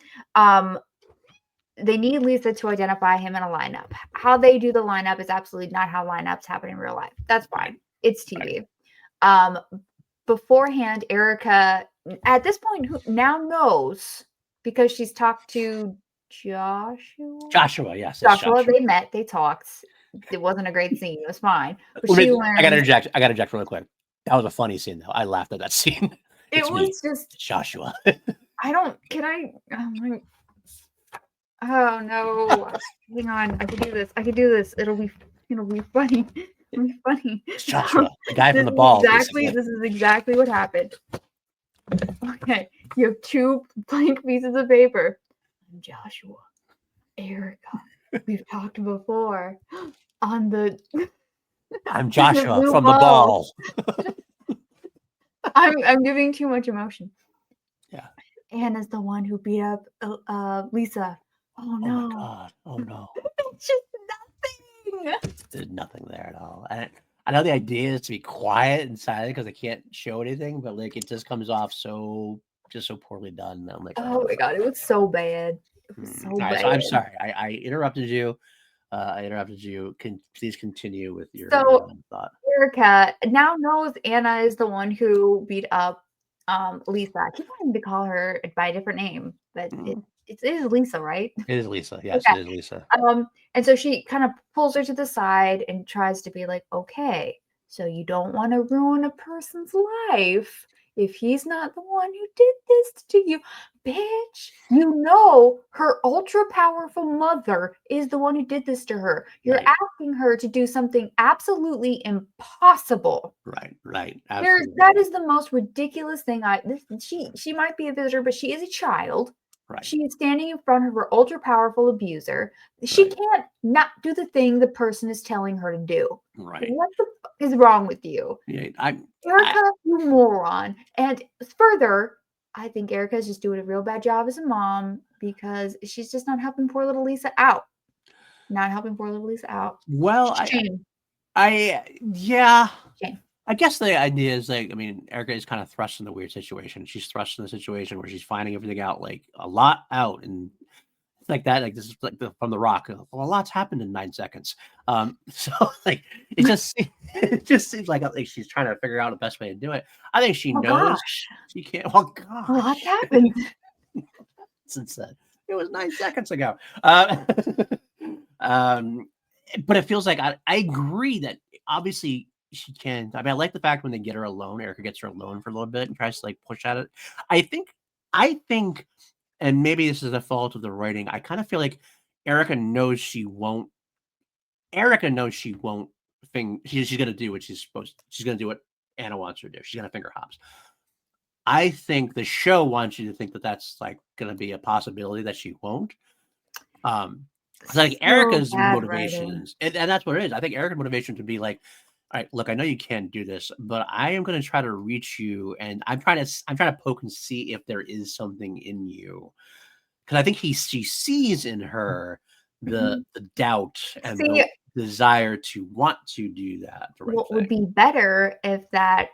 B: They need Lisa to identify him in a lineup. How they do the lineup is absolutely not how lineups happen in real life. That's fine. It's TV. Beforehand, Erica, at this point, who now knows because she's talked to Joshua.
A: Yes.
B: Joshua. They met. They talked. It wasn't a great scene. It was fine. But
A: I got to interject really quick. That was a funny scene, though. I laughed at that scene.
B: It was just
A: Joshua.
B: Oh no! Hang on, I can do this. It'll be funny. It'll be funny.
A: It's Joshua, the guy from the ball.
B: This is exactly what happened. Okay, you have 2 blank pieces of paper. I'm Joshua, Erica. We've talked before on the.
A: I'm Joshua from the ball.
B: I'm giving too much emotion.
A: Yeah.
B: Anna's the one who beat up Lisa. Oh no!
A: Oh my God! Oh no!
B: It's just nothing.
A: There's nothing there at all. And I know the idea is to be quiet and silent because they can't show anything, but like it just comes off so poorly done. I'm like,
B: oh my God, it was so bad. It was so bad.
A: So I'm sorry. I interrupted you. Please continue with your thought.
B: Erica now knows Anna is the one who beat up Lisa. I keep wanting to call her by a different name, but it is Lisa, right?
A: It is Lisa. Yes, okay. It is Lisa.
B: And so she kind of pulls her to the side and tries to be like, okay, so you don't want to ruin a person's life if he's not the one who did this to you. Bitch, you know her ultra-powerful mother is the one who did this to her. You're asking her to do something absolutely impossible.
A: Right. Absolutely.
B: That is the most ridiculous thing. She might be a visitor, but she is a child. Right. She is standing in front of her ultra-powerful abuser. She can't not do the thing the person is telling her to do.
A: Right.
B: What the fuck is wrong with you?
A: Yeah,
B: Erica, you moron. And further, I think Erica's just doing a real bad job as a mom because she's just not helping poor little Lisa out.
A: Well,
B: Shame.
A: Yeah.
B: Shame.
A: I guess the idea is like, I mean, Erica is kind of thrust in the weird situation. She's thrust in the situation where she's finding everything out, like a lot out, and like that. Like this is like from The Rock. Well, a lot's happened in 9 seconds. So like it just seems like she's trying to figure out the best way to do it. I think she
B: Oh
A: knows
B: gosh,
A: she can't. Well,
B: a lot's
A: gosh,
B: happened.
A: since it was 9 seconds ago. Um, but it feels like I agree that obviously she can. I mean, I like the fact when they get her alone, Erica gets her alone for a little bit and tries to like push at it. I think, I think, and maybe this is the fault of the writing. I kind of feel like Erica knows she won't. Erica knows she won't. She's gonna do what she's supposed. She's gonna do what Anna wants her to do. She's gonna finger hops. I think the show wants you to think that that's like gonna be a possibility that she won't. It's like
B: So
A: Erica's
B: bad writing.
A: motivations, and that's what it is. I think Erica's motivation to be like, all right, look, I know you can't do this, but I am going to try to reach you, and I'm trying to poke and see if there is something in you, because I think she sees in her
B: Mhm.
A: the doubt and
B: See,
A: the desire to want to do that the right
B: what would
A: thing.
B: be better if that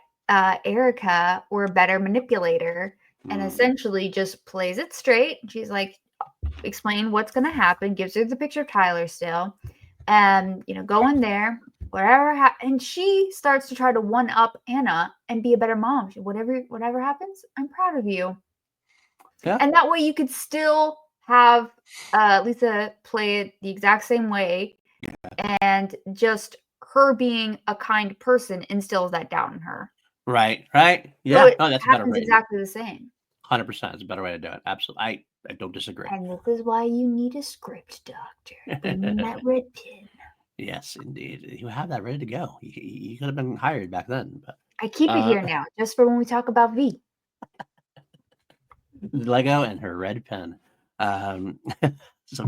B: Erica were a better manipulator and
A: Mm,
B: essentially just plays it straight. She's like, explain what's going to happen, gives her the picture of Tyler still, and go in there, whatever, and she starts to try to one up Anna and be a better mom. Whatever happens, I'm proud of you,
A: yeah,
B: and that way you could still have Lisa play it the exact same way, and just her being a kind person instills that doubt in her.
A: right, right,
B: So
A: yeah.
B: it
A: No, that's a better
B: happens
A: way.
B: exactly the same.
A: 100%. It's a better way to do it. Absolutely, I don't disagree.
B: And this is why you need a script doctor. Bring in that red pen.
A: Yes, indeed. You have that ready to go. You could have been hired back then, but
B: I keep it
A: uh,
B: here now, just for when we talk about V.
A: Lego and her red pen. Um,
B: It's a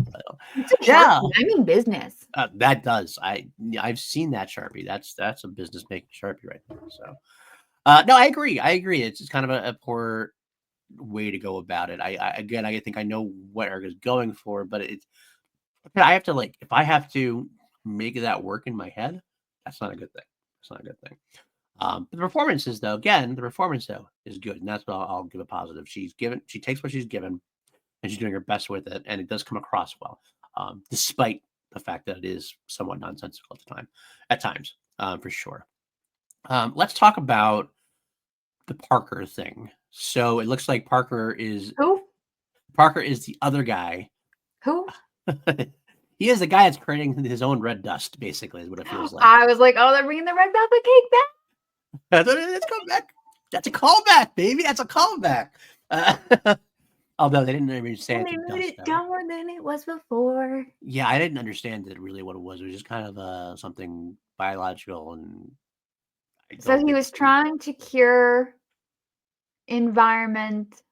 A: yeah,
B: Sharpie. I mean business.
A: that does. I've seen that Sharpie. That's a business making Sharpie right there. So, no, I agree. I agree. It's just kind of a poor way to go about it. Again, I think I know what Erica's going for, but it's I have to like if I have to make that work in my head, that's not a good thing. That's not a good thing. The performances, though, again, the performance though is good, and that's what I'll give a positive. She takes what she's given, and she's doing her best with it, and it does come across well, despite the fact that it is somewhat nonsensical at times, for sure. Let's talk about the Parker thing. So it looks like
B: Who?
A: Parker is the other guy.
B: Who?
A: He is the guy that's creating his own red dust, basically, is what it feels like.
B: I was like, oh, they're bringing the red velvet cake back.
A: Let's go back. That's a callback, baby. That's a callback. Uh, although they didn't even say
B: And
A: it's
B: they
A: a
B: made
A: dust,
B: it
A: though.
B: dumber than it was before.
A: Yeah, I didn't understand it really what it was. It was just kind of something biological, and I
B: So
A: don't
B: he
A: think.
B: was trying to cure environment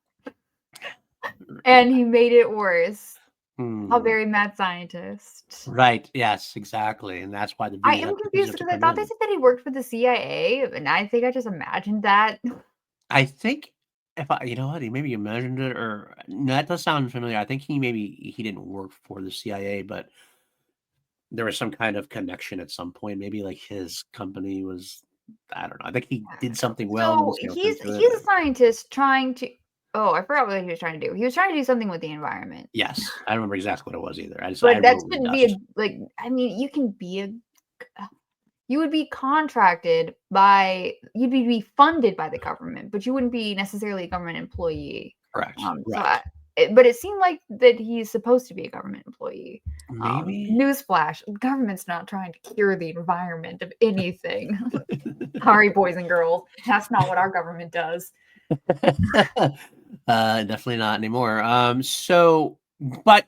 B: and he made it worse. A
A: Hmm.
B: very mad scientist.
A: Right. Yes. Exactly. And that's why
B: I
A: that's
B: am
A: the V's
B: confused
A: have to
B: because I
A: come
B: thought they
A: in.
B: said that he worked for the CIA, and I think I just imagined that.
A: I think if you know what, he maybe imagined it, or no, that does sound familiar. I think he didn't work for the CIA, but there was some kind of connection at some point. Maybe like his company was, I don't know. I think he did something well and then
B: So
A: was roped
B: he's
A: into it.
B: he's a scientist trying to. Oh, I forgot what he was trying to do. He was trying to do something with the environment,
A: Yes, I don't remember exactly what it was either. I
B: but that
A: wrote red
B: shouldn't be a
A: dust.
B: like. I mean, you would be contracted by, you'd be funded by the government, but you wouldn't be necessarily a government employee.
A: Correct.
B: So,
A: Right.
B: but it seemed like that he's supposed to be a government employee.
A: Maybe.
B: Newsflash: government's not trying to cure the environment of anything. Sorry, boys and girls, that's not what our government does.
A: Definitely not anymore. So, but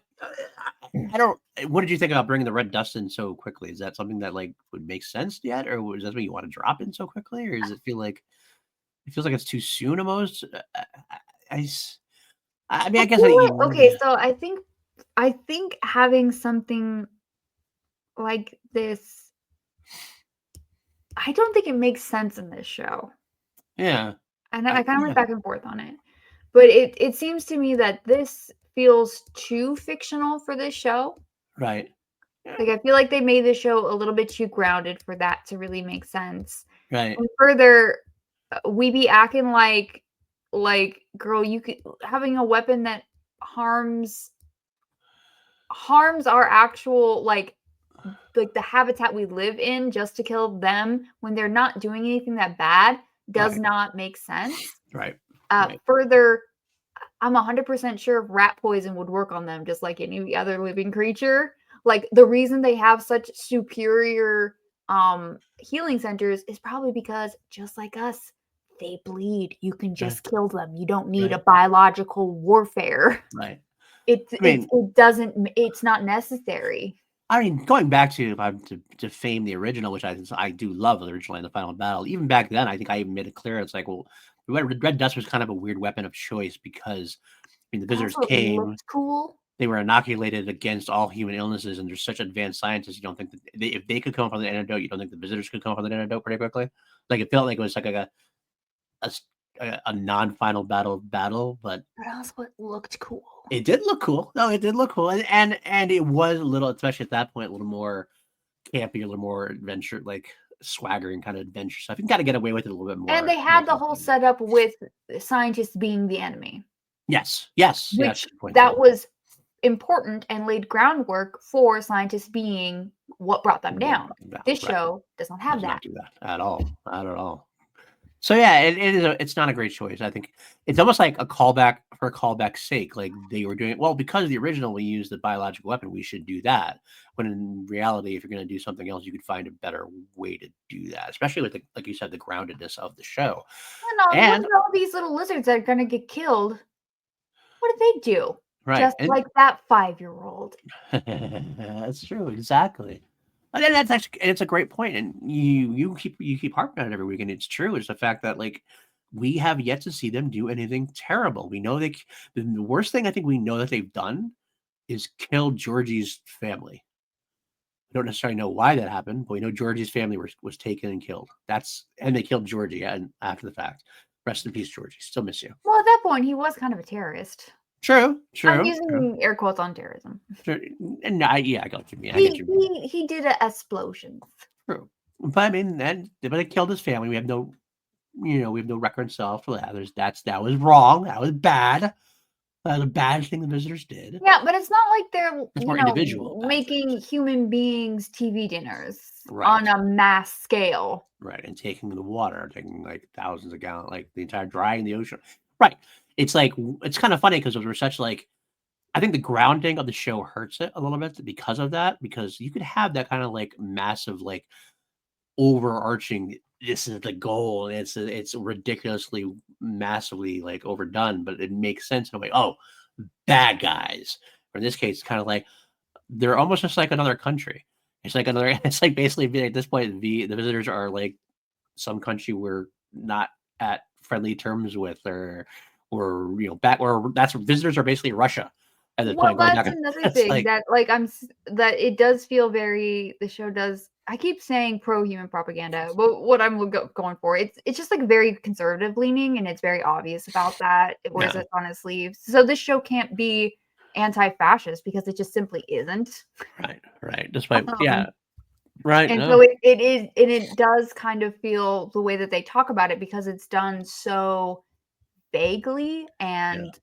A: I don't. What did you think about bringing the red dust in so quickly? Is that something that like would make sense yet, or was that something you want to drop in so quickly, or does it feel like it feels like it's too soon almost? I, s- I mean,
B: I
A: I guess
B: feel
A: you
B: like
A: need
B: okay,
A: to.
B: so I think having something like this, I don't think it makes sense in this show.
A: Yeah.
B: And I kind of went
A: Yeah.
B: back and forth on it. But it seems to me that this feels too fictional for this show.
A: Right. Yeah.
B: Like I feel like they made the show a little bit too grounded for that to really make sense.
A: Right.
B: And further, we be acting like, girl, you could having a weapon that harms our actual like the habitat we live in just to kill them when they're not doing anything that bad does
A: Right.
B: not make sense.
A: Right. Right.
B: Further, I'm 100% sure rat poison would work on them just like any other living creature. Like the reason they have such superior healing centers is probably because just like us, they bleed. You can
A: Right.
B: just kill them. You don't need a
A: Right.
B: biological warfare.
A: Right.
B: It
A: I
B: it
A: mean,
B: it doesn't it's not necessary.
A: going back to if I'm to fame the original, which I do love the original and the final battle. Even back then, I think I even made it clear. It's like, well, red dust was kind of a weird weapon of choice because I mean the
B: But
A: visitors
B: also it
A: came,
B: looked cool.
A: they were inoculated against all human illnesses, and they're such advanced scientists. You don't think that if they could come up with an antidote, you don't think the visitors could come up with an antidote pretty quickly. Like it felt like it was like a, s- a non-final battle, but
B: But also it looked cool.
A: it did look cool. No, it did look cool, and it was a little, especially at that point, a little more campy, a little more adventure, like swaggering kind of adventure stuff. You can kind of get away with it a little bit
B: And
A: more.
B: they had the whole setup with scientists being the enemy,
A: Yes, yes, yes.
B: which
A: Good point
B: that
A: too.
B: was important and laid groundwork for scientists being what brought them down. This
A: Right,
B: show does not have
A: does not
B: that.
A: do that at all, not at all. So yeah, it is. It's not a great choice. I think it's almost like a callback for callback's sake. Like they were doing well because of the original. We used the biological weapon. We should do that. When in reality, if you're going to do something else, you could find a better way to do that. Especially with like you said, the groundedness of the show.
B: And what
A: And
B: about all these little lizards that are gonna get killed? What did they do?
A: right,
B: Just
A: and
B: like that 5-year-old.
A: that's true, exactly. And then that's actually, it's a great point, and you keep harping on it every week, and it's true. It's the fact that like we have yet to see them do anything terrible. We know the worst thing I think we know that they've done is kill Georgie's family. We don't necessarily know why that happened, but we know Georgie's family was taken and killed. And they killed Georgie and after the fact. Rest in peace, Georgie. Still miss you.
B: Well, at that point, he was kind of a terrorist.
A: True,
B: I'm
A: true, true,
B: using air quotes on terrorism.
A: true. And I got what you mean. I get
B: He
A: you.
B: he he did a explosions.
A: True. But I mean, but it killed his family. We have we have no record itself for that. That was wrong. That was bad. That was a bad thing the visitors did.
B: Yeah, but it's not like they're,
A: It's more individual bad
B: making
A: things.
B: human beings TV dinners
A: Right.
B: on a mass scale.
A: Right. And taking the water, taking like thousands of gallons, like the entire drying the ocean. Right. It's like it's kind of funny because those were such like I think the grounding of the show hurts it a little bit because of that, because you could have that kind of like massive, like overarching, this is the goal, and it's ridiculously massively like overdone, but it makes sense in a way. Oh, bad guys. Or in this case, it's kind of like they're almost just like another country. It's like another. It's like basically at this point, the visitors are like some country we're not at friendly terms with, or back, or that's visitors are basically Russia at this
B: Well,
A: point going
B: that's
A: back.
B: another
A: It's
B: thing
A: like
B: that, like, that it does feel very the show does I keep saying pro-human propaganda, but what I'm going for, it's just, like, very conservative leaning, and it's very obvious about that. It wears
A: yeah,
B: it on its sleeves. So this show can't be anti-fascist because it just simply isn't.
A: right. Despite
B: Um,
A: right,
B: and
A: no,
B: so it is and it does kind of feel the way that they talk about it because it's done so vaguely
A: yeah,
B: and,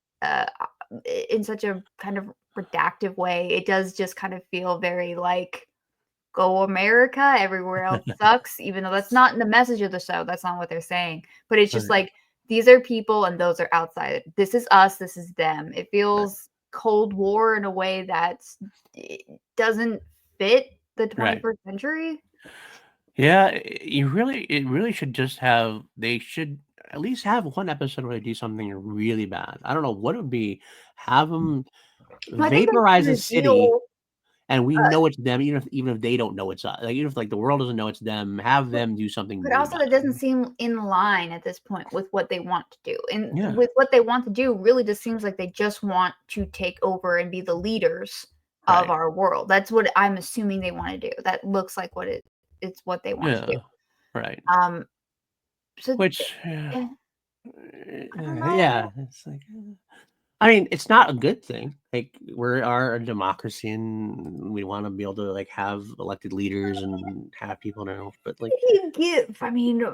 B: in such a kind of redactive way. It does just kind of feel very like, "Go America, everywhere else sucks," even though that's not the message of the show, that's not what they're saying. But it's just
A: right,
B: like, these are people and those are outside. This is us, this is them. It
A: right,
B: feels Cold War in a way that it doesn't fit the
A: right.
B: 21st century.
A: Yeah, it really should just have, they should at least have one episode where they do something really bad. I don't know what it would be. Have them
B: I think they
A: vaporize
B: should
A: a city,
B: reveal
A: and we
B: uh,
A: know it's them, even if they don't know it's us. Like even if like the world doesn't know it's them, have
B: but
A: them do something
B: but
A: really
B: also
A: bad.
B: that doesn't seem in line at this point with what they want to do, and
A: Yeah,
B: with what they want to do really just seems like they just want to take over and be the leaders of
A: right.
B: our world. That's what I'm assuming they wanna do. That looks like it's what they want to do.
A: Yeah, right.
B: Um, so,
A: Which
B: eh, I don't know.
A: yeah, it's like. I mean, it's not a good thing. Like, we are a democracy, and we want to be able to like have elected leaders and have people know. But like,
B: You give, I mean,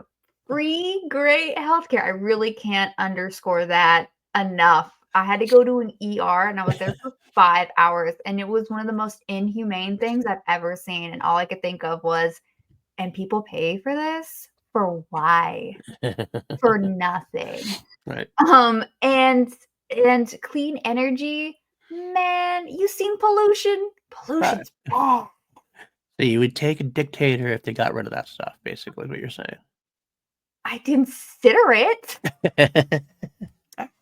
B: free great healthcare. I really can't underscore that enough. I had to go to an ER and I was there for 5 hours, and it was one of the most inhumane things I've ever seen, and all I could think of was, "And people pay for this? For why? For nothing."
A: right,
B: And clean energy, man, you seen pollution?
A: right.
B: Pollution's bad.
A: So you would take a dictator if they got rid of that stuff. Basically, is what you're saying.
B: I consider it.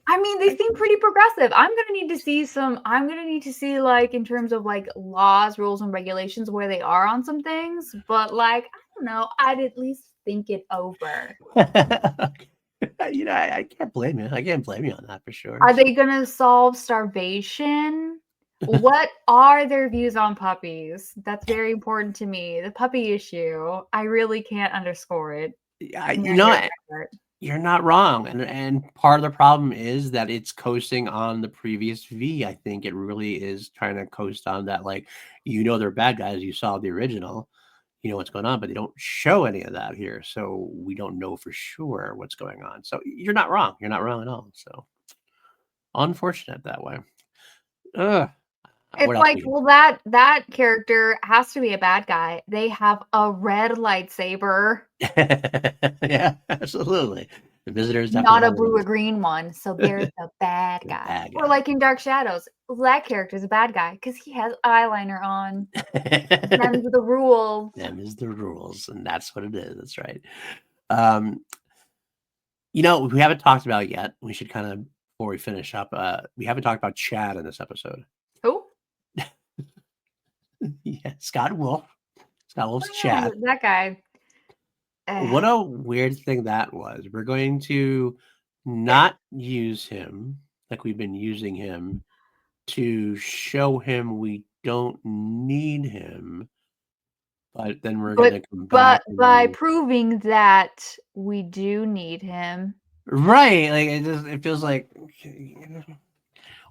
B: I mean, they seem pretty progressive. I'm gonna need to see, like, in terms of, like, laws, rules, and regulations where they are on some things, but, like, I don't know, I'd at least think it over.
A: I can't blame you. I can't blame you on that for sure.
B: Are they gonna solve starvation? What are their views on puppies? That's very important to me. The puppy issue, I really can't underscore it
A: Yeah,
B: near and dear to my heart.
A: you're not wrong, and part of the problem is that it's coasting on the previous V. I think it really is trying to coast on that, like, they're bad guys. You saw the original, you know what's going on, but they don't show any of that here, so we don't know for sure what's going on. So you're not wrong. You're not wrong at all. So unfortunate that way. Ugh. What
B: It's
A: else
B: like,
A: we can?
B: well, that character has to be a bad guy. They have a red lightsaber,
A: Yeah, absolutely. The visitors
B: not
A: definitely
B: a
A: have
B: blue or green one, so there's
A: a
B: the bad
A: the
B: guy.
A: bad
B: Or
A: guy.
B: like in Dark Shadows, that character's a bad guy because he has eyeliner on. Them's the rules.
A: Them is the rules, and that's what it is. That's right. Um, we haven't talked about yet. We should kind of before we finish up. We haven't talked about Chad in this episode.
B: Who?
A: Yeah, Scott Wolf. Scott Wolf's
B: Oh,
A: Chad.
B: that guy.
A: What
B: Eh,
A: a weird thing that was. We're going to not use him like we've been using him to show him we don't need him, but then we're
B: but
A: gonna come back
B: but by
A: and
B: proving that we do need him.
A: right, like, it feels like,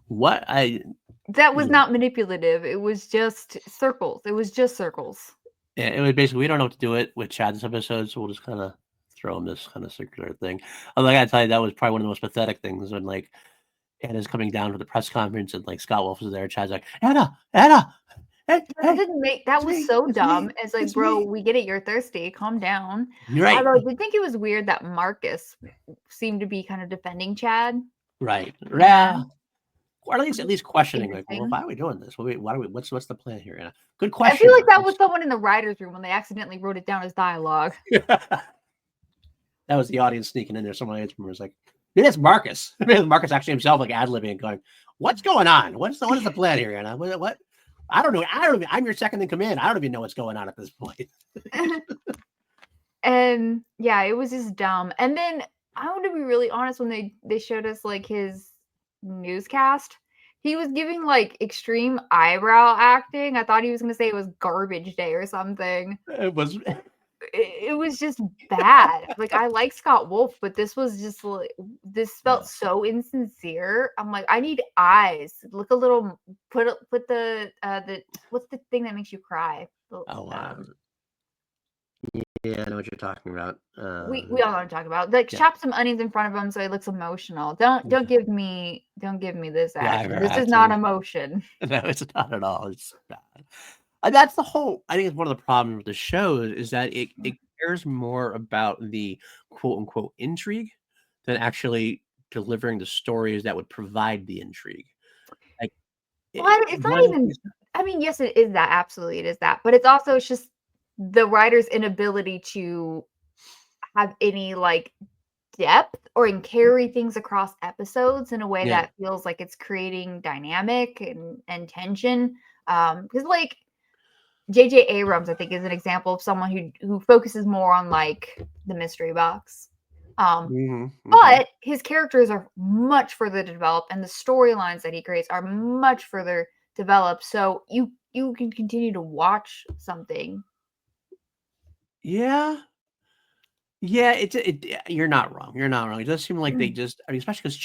A: what I
B: That was
A: yeah.
B: not manipulative. It was just circles. It was just circles.
A: Yeah, it was basically we don't know what to do it with Chad's episode, so we'll just kinda throw him this kinda circular thing. Although I gotta tell you, that was probably one of the most pathetic things when, like, Anna's coming down to the press conference and, like, Scott Wolf is there, Chad's like, "Anna, Anna, hey,
B: That
A: hey,
B: didn't make that
A: it's
B: was
A: me,
B: so
A: it's
B: dumb.
A: me,
B: It's like,
A: it's
B: "Bro,
A: me."
B: we get it, you're thirsty, calm down."
A: You're right.
B: Although I did think it was weird that Marcus seemed to be kind of defending Chad
A: Right.
B: in that.
A: Yeah. Or at least questioning, like, "Well,
B: Interesting.
A: why are we doing this? Why do we what's the plan here, Anna?" Good
B: I feel
A: question,
B: like that was
A: Marcus.
B: someone in the writer's room when they accidentally wrote it down as dialogue.
A: That was the audience sneaking in there. Someone answered was like, "Maybe that's Marcus." Maybe it's Marcus actually himself, like, ad-libbing and going, "What's going on? What is the plan here, Anna? What? I don't know. I'm your second in command. I don't even know what's going on at this point."
B: And, yeah, it was just dumb. And then, I want to be really honest, when they showed us, like, his newscast, he was giving, like, extreme eyebrow acting. I thought he was gonna say it was garbage day or something.
A: It was
B: It was just bad. Like, I like Scott Wolf, but this was just like this felt
A: yeah.
B: so insincere. I'm like, "I need eyes. Look a little put the what's the thing that makes you cry?" The,
A: Oh, yeah, I know what you're talking about.
B: we all know what I'm talking about. Like,
A: Yeah,
B: chop some onions in front of him so he looks emotional. Don't
A: yeah.
B: give me this
A: The
B: action.
A: eyebrow
B: This is not
A: acting.
B: emotion.
A: No, it's not at all. It's bad. And that's the whole I think it's one of the problems with the show is that it cares more about the quote unquote intrigue than actually delivering the stories that would provide the intrigue. Like
B: Well, it's not
A: one of the
B: even
A: things
B: I mean, yes, it is that, absolutely it is that, but it's just the writer's inability to have any, like, depth or and carry things across episodes in a way
A: yeah,
B: that feels like it's creating dynamic and tension. Because like J.J. Abrams, I think, is an example of someone who focuses more on like the mystery box. Um,
A: mhm, mhm.
B: but his characters are much further developed, and the storylines that he creates are much further developed. So you can continue to watch something.
A: Yeah, Yeah, you're not wrong. You're not wrong. It does seem like they just, I mean, especially because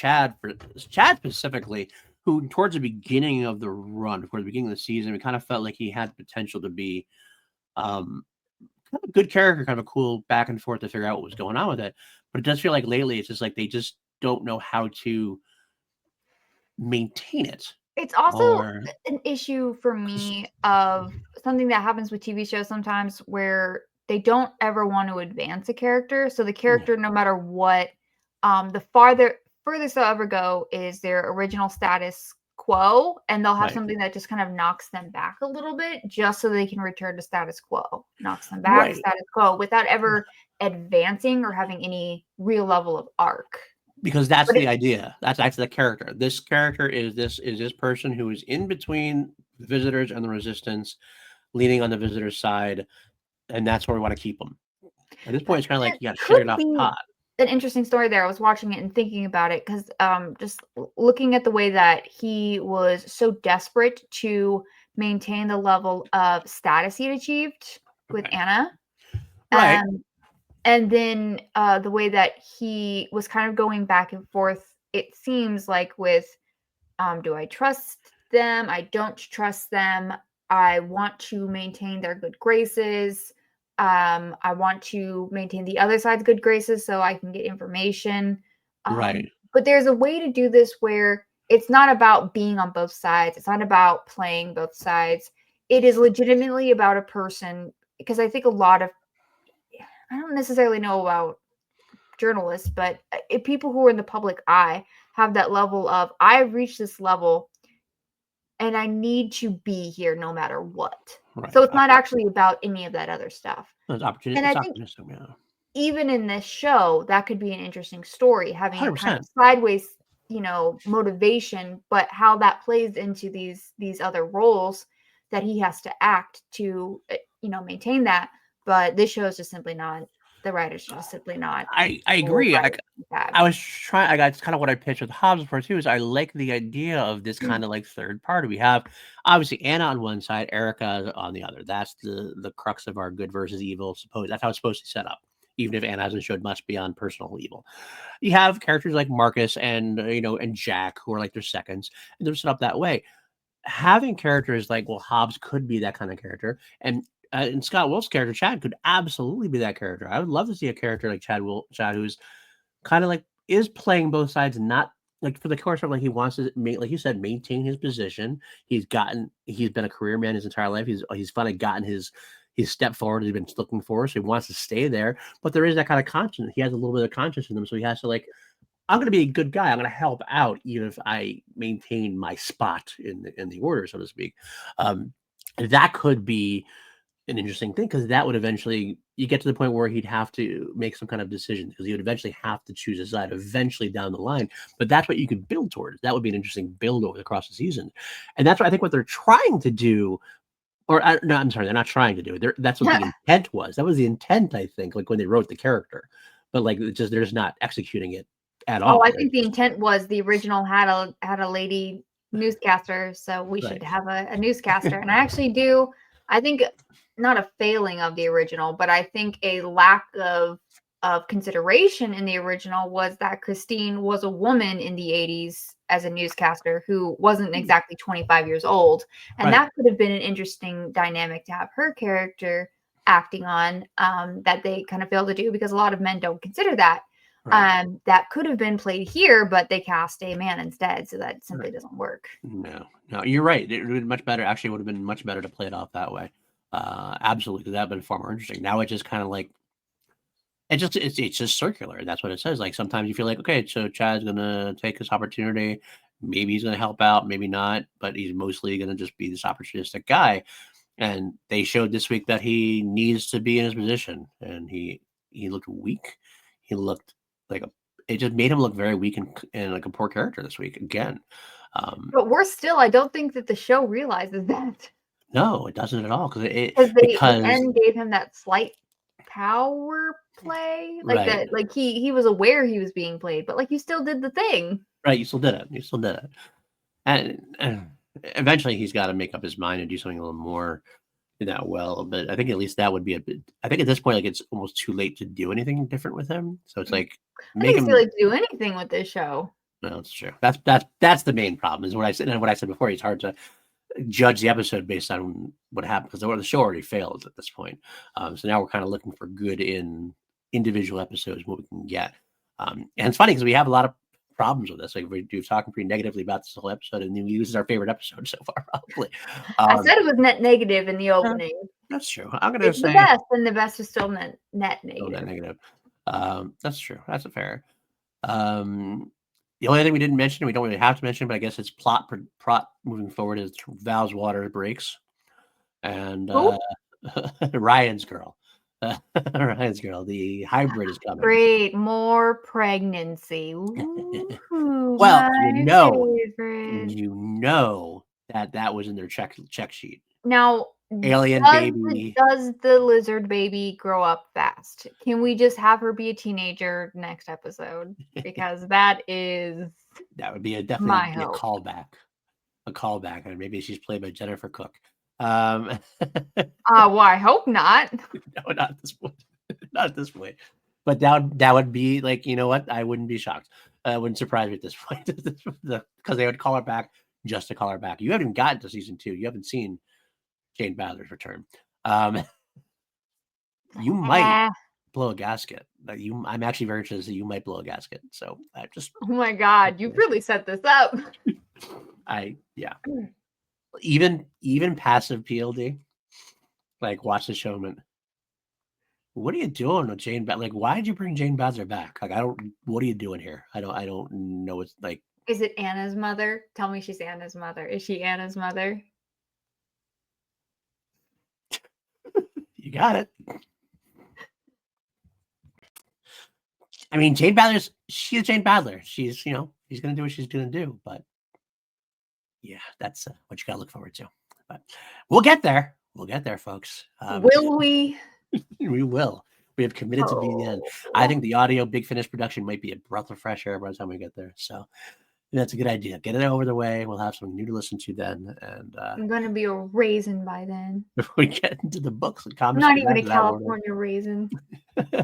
A: Chad specifically, who towards the beginning of the run, towards the beginning of the season, we kind of felt like he had potential to be um, kind of a good character, kind of a cool back and forth to figure out what was going on with it. But it does feel like lately it's just like they just don't know how to maintain it.
B: It's also
A: Or
B: an issue for me of something that happens with TV shows sometimes where they don't ever want to advance a character. So the character, no matter what, the furthest they'll ever go is their original status quo, and they'll have
A: right,
B: something that just kind of knocks them back a little bit just so they can return to status quo, knocks them back,
A: right.
B: status quo, without ever advancing or having any real level of arc.
A: Because that's
B: But
A: the idea. That's actually the character. This character is this person who is in between the visitors and the resistance, leaning on the visitors' side, and that's where we want to keep them. At this point, it's kind of like
B: There
A: you got to shake
B: could
A: it off the
B: be
A: pot.
B: an interesting story there. I was watching it and thinking about it because just looking at the way that he was so desperate to maintain the level of status he'd achieved with
A: Okay.
B: Anna.
A: Right.
B: And then the way that he was kind of going back and forth, it seems like with do I trust them? I don't trust them. I want to maintain their good graces. I want to maintain the other side's good graces so I can get information.
A: Right.
B: But there's a way to do this where it's not about being on both sides. It's not about playing both sides. It is legitimately about a person because I think a lot of I don't necessarily know about journalists, but people who are in the public eye have that level of I've reached this level and I need to be here no matter what.
A: Right.
B: So it's not actually about any of that other stuff.
A: It's
B: And I
A: It's
B: think
A: opportunistic. Yeah.
B: even in this show, that could be an interesting story, having a kind of
A: 100%.
B: sideways, motivation, but how that plays into these other roles that he has to act to, maintain that. But this show is just simply not. The writers are just simply not.
A: I agree.
B: Bad.
A: I was trying. I got kind of what I pitched with Hobbs before too. Is I like the idea of this kind of like third party. We have obviously Anna on one side, Erica on the other. That's the crux of our good versus evil. Suppose that's how it's supposed to be set up. Even if Anna hasn't showed much beyond personal evil, you have characters like Marcus and and Jack who are like their seconds, and they're set up that way. Having characters like Hobbs could be that kind of character, and Scott Wolf's character Chad could absolutely be that character. I would love to see a character like Chad who's kind of like is playing both sides, and not like for the course of like he wants to like you said, maintain his position. He's been a career man his entire life. He's finally gotten his step forward he's been looking for, so he wants to stay there. But there is that kind of conscience. He has a little bit of conscience in him, so he has to like I'm going to be a good guy. I'm going to help out, even if I maintain my spot in the order, so to speak. Um, that could be an interesting thing because that would eventually you get to the point where he'd have to make some kind of decision because he would eventually have to choose a side eventually down the line. But that's what you could build towards. That would be an interesting build over across the season, and that's what I think what they're trying to do. Or no, I'm sorry, they're not trying to do it. That's what the intent was. That was the intent, I think, like when they wrote the character. But like, they're just not executing it at
B: Oh, I
A: all.
B: think the intent was the original had a lady newscaster, so we should
A: Right.
B: have a newscaster. And I actually do. I think not a failing of the original, but I think a lack of consideration in the original was that Christine was a woman in the 80s as a newscaster who wasn't exactly 25 years old, and
A: Right.
B: that could have been an interesting dynamic to have her character acting on that they kind of failed to do because a lot of men don't consider that.
A: Right.
B: That could have been played here, but they cast a man instead, so that simply
A: Right.
B: doesn't work.
A: No, no, you're right. It would have been much better. Actually, it would have been much better to play it off that way. Absolutely, that would have been far more interesting. Now it's just kind of like it's just circular. That's what it says. Like sometimes you feel like, okay, so Chad's gonna take this opportunity. Maybe he's gonna help out, maybe not, but he's mostly gonna just be this opportunistic guy. And they showed this week that he needs to be in his position, and he looked weak. He looked like a. It just made him look very weak and like a poor character this week again.
B: But I don't think that the show realizes that
A: No, it doesn't at all
B: because the
A: because
B: end gave him that slight power play, like
A: right,
B: that, like he was aware he was being played, but like you still did the thing.
A: right. You still did it. You still did it, and eventually he's got to make up his mind and do something a little more that well, but I think at least that would be a bit. I think at this point, like it's almost too late to do anything different with him. So it's like
B: I
A: make
B: think it's too
A: him.
B: late to do anything with this show.
A: No, that's true. That's the main problem is what I said. And what I said before. It's hard to judge the episode based on what happened because the show already failed at this point. So now we're kind of looking for good in individual episodes, what we can get. And it's funny because we have a lot of problems with this. Like we're talking pretty negatively about this whole episode, and this is our favorite episode so far, probably.
B: I said it was net negative in the opening.
A: That's true. I'm gonna
B: It's
A: say
B: the best, and the best is still net
A: still net
B: negative.
A: negative. That's true. That's a fair. The only thing we didn't mention, we don't really have to mention, but I guess it's plot moving forward is Val's water breaks, and Ryan's girl, Ryan's girl, the hybrid is coming.
B: Great, more pregnancy. Ooh,
A: Well,
B: my favorite.
A: you know that was in their check sheet.
B: Now,
A: Alien baby.
B: does the lizard baby grow up fast? Can we just have her be a teenager next episode? Because that
A: would be definitely be a callback. A callback, and maybe she's played by Jennifer Cook.
B: Well, I hope not.
A: No, not at this point. Not at this point. But that would be like, you know what? I wouldn't be shocked. It wouldn't surprise me at this point because they would call her back just to call her back. You haven't gotten to season 2. You haven't seen Jane Badler's return. You might blow a gasket. I'm actually very interested that you might blow a gasket. So I just.
B: Oh my God, you've really set this up.
A: Even passive PLD, like watch the show and what are you doing with Jane Badler? Like, why did you bring Jane Badler back? Like, what are you doing here? I don't know. It's like,
B: is it Anna's mother? Tell me she's Anna's mother. Is she Anna's mother?
A: You got it. I mean, she's Jane Badler. She's going to do what she's going to do. But yeah, that's what you got to look forward to. But we'll get there. We'll get there, folks.
B: Will we?
A: We will. We have committed to being in. I think the audio Big Finish production might be a breath of fresh air by the time we get there. So that's a good idea. Get it over the way. We'll have something new to listen to then. And
B: I'm going to be a raisin by then.
A: Before we get into the books and comments.
B: Not even a California raisin.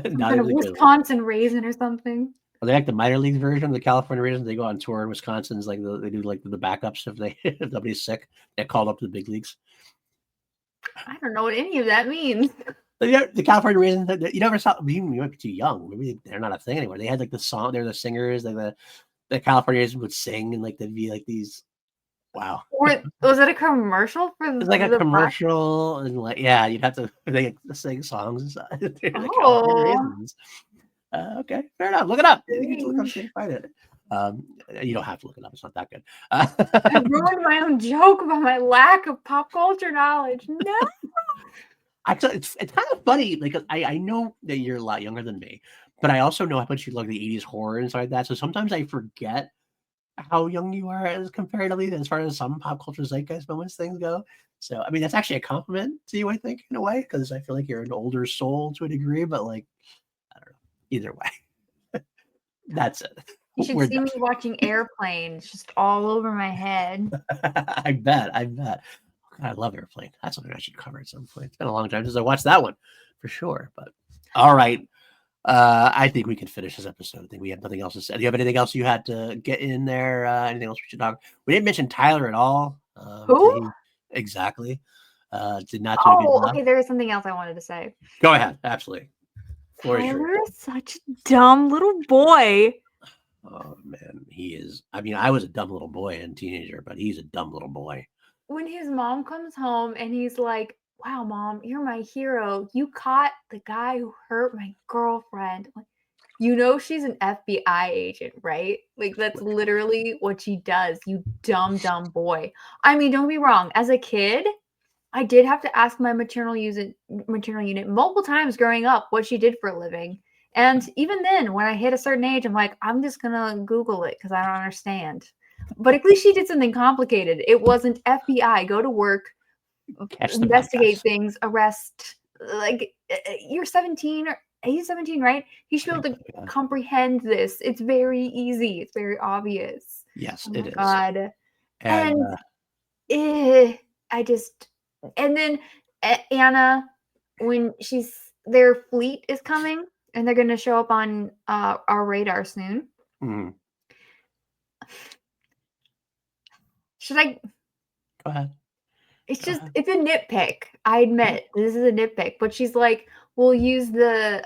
B: Not a Wisconsin raisin or something.
A: Are they like the minor league version of the California raisins? They go on tour in Wisconsin. Like they do like the backups if nobody's sick. They're called up to the big leagues.
B: I don't know what any of that means.
A: The California raisins, you never saw. You might be too young. Maybe they're not a thing anymore. They had like the song. They're the singers. Like the California raisins would sing and like they'd be like these. Wow.
B: Or was it a commercial for?
A: It's like a commercial and like you'd have to sing songs inside. The California raisins. Okay, fair enough. Look it up. You can look up and find it. You don't have to look it up. It's not that good.
B: I ruined my own joke about my lack of pop culture knowledge. No.
A: Actually, it's kind of funny because I know that you're a lot younger than me, but I also know how much you like the 80s horror and stuff like that. So sometimes I forget how young you are as comparatively as far as some pop culture zeitgeist moments things go. So, I mean, that's actually a compliment to you, I think, in a way, because I feel like you're an older soul to a degree, but like, I don't know. Either way, that's it.
B: You should see me watching Airplanes just all over my head.
A: I bet. God, I love Airplane. That's something I should cover at some point. It's been a long time since I watched that one, for sure. But all right, I think we can finish this episode. I think we have nothing else to say. Do you have anything else you had to get in there? Anything else we should talk? We didn't mention Tyler at all.
B: Who?
A: Exactly. Did not do a good job.
B: Okay. There is something else I wanted to say.
A: Go ahead. Absolutely.
B: Tyler is such a dumb little boy.
A: Oh man, he is. I mean, I was a dumb little boy and teenager, but he's a dumb little boy.
B: When his mom comes home and he's like, "Wow, Mom, you're my hero. You caught the guy who hurt my girlfriend." Like, you know she's an FBI agent, right? Like that's literally what she does. You dumb boy. I mean, don't be wrong. As a kid, I did have to ask my maternal unit multiple times growing up what she did for a living. And even then, when I hit a certain age, I'm like, I'm just going to Google it because I don't understand. But at least she did something complicated. It wasn't FBI, go to work, investigate things, arrest. Like, you're 17 or he's 17, right? He should be able to comprehend this. It's very easy. It's very obvious.
A: Yes, it is.
B: God. And Anna, when their fleet is coming and they're going to show up on our radar soon.
A: Mm.
B: Should I?
A: Go ahead.
B: It's just, it's a nitpick. I admit this is a nitpick, but she's like, we'll use the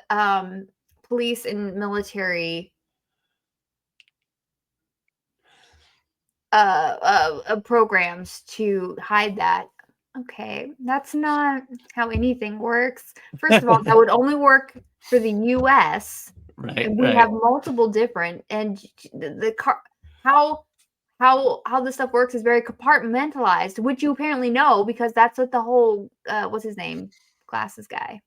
B: police and military programs to hide that. Okay, that's not how anything works. This of all, that would only work for the US.
A: Right.
B: And we have multiple different, and the car, how this stuff works is very compartmentalized, which you apparently know because that's what the whole what's his name, glasses guy.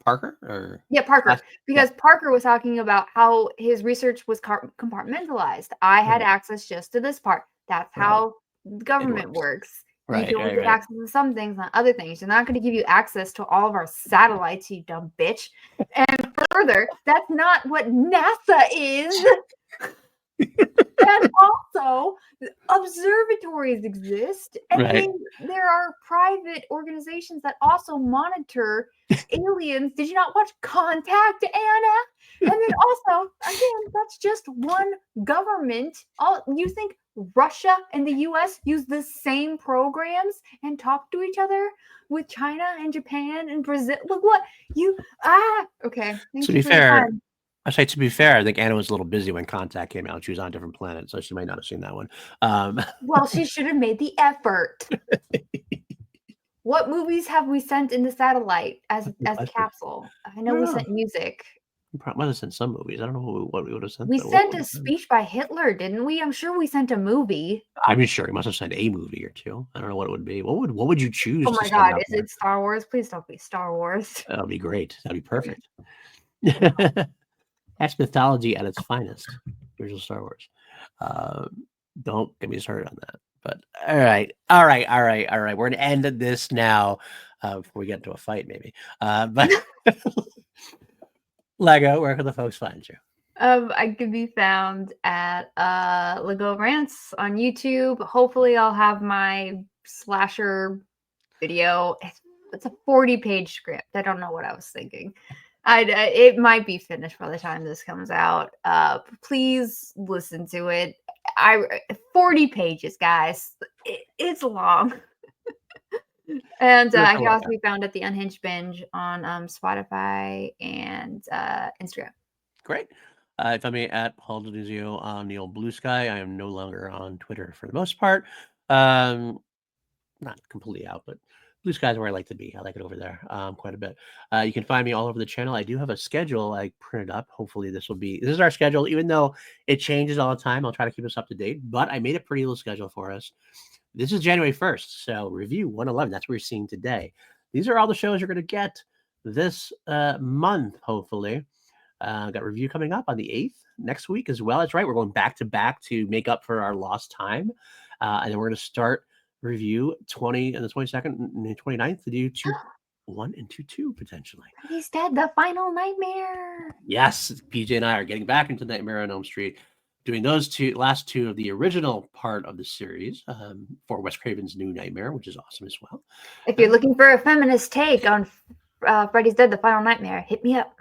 A: Parker or
B: Yeah, Parker. Because Parker was talking about how his research was compartmentalized. I had access just to this part. That's how the government works. You can only get access to some things, not other things. They're not going to give you access to all of our satellites, you dumb bitch. And further, that's not what NASA is. And also, observatories exist, and there are private organizations that also monitor aliens. Did you not watch Contact, Anna? And then also, again, that's just one government. You think Russia and the US use the same programs and talk to each other with China and Japan and Brazil? Look what okay.
A: To be fair, I say, to be fair, I think Anna was a little busy when Contact came out. She was on a different planet, so she might not have seen that one.
B: Well, she should have made the effort. What movies have we sent in the satellite as a capsule? I know we sent music.
A: We probably might have sent some movies. I don't know what we would have sent.
B: We sent a speech by Hitler, didn't we? I'm sure we sent a movie.
A: I'm sure we must have sent a movie or two. I don't know what it would be. What would you choose?
B: Oh my God, is it Star Wars? Please don't be Star Wars.
A: That'll be great. That'd be perfect. That's mythology at its finest. Original Star Wars. Don't get me started on that. But all right. We're gonna end this now before we get into a fight, maybe. But Lego, where can the folks find you?
B: I can be found at Lego Rants on YouTube. Hopefully, I'll have my slasher video. It's a 40-page script. I don't know what I was thinking. It might be finished by the time this comes out. Please listen to it. 40 pages, guys. It's long. And I can also be found at the Unhinged Binge on Spotify and Instagram.
A: Great. Find me at Paul Deluzio on the old Blue Sky. I am no longer on Twitter for the most part. Not completely out, but Blue Sky is where I like to be. I like it over there quite a bit. You can find me all over the channel. I do have a schedule I printed up. Hopefully this is our schedule, even though it changes all the time. I'll try to keep us up to date, but I made a pretty little schedule for us. This is January 1st, so review 111. That's what we're seeing today. These are all the shows you're going to get this month, hopefully. Got review coming up on the 8th next week as well. That's right. We're going back to back to make up for our lost time. And then we're going to start review 20 and the 22nd and the 29th to do 1 and 2 potentially.
B: He's dead. The final nightmare.
A: Yes. PJ and I are getting back into Nightmare on Elm Street, doing those last two of the original part of the series for Wes Craven's New Nightmare, which is awesome as well.
B: If you're looking for a feminist take on Freddy's Dead, The Final Nightmare, hit me up.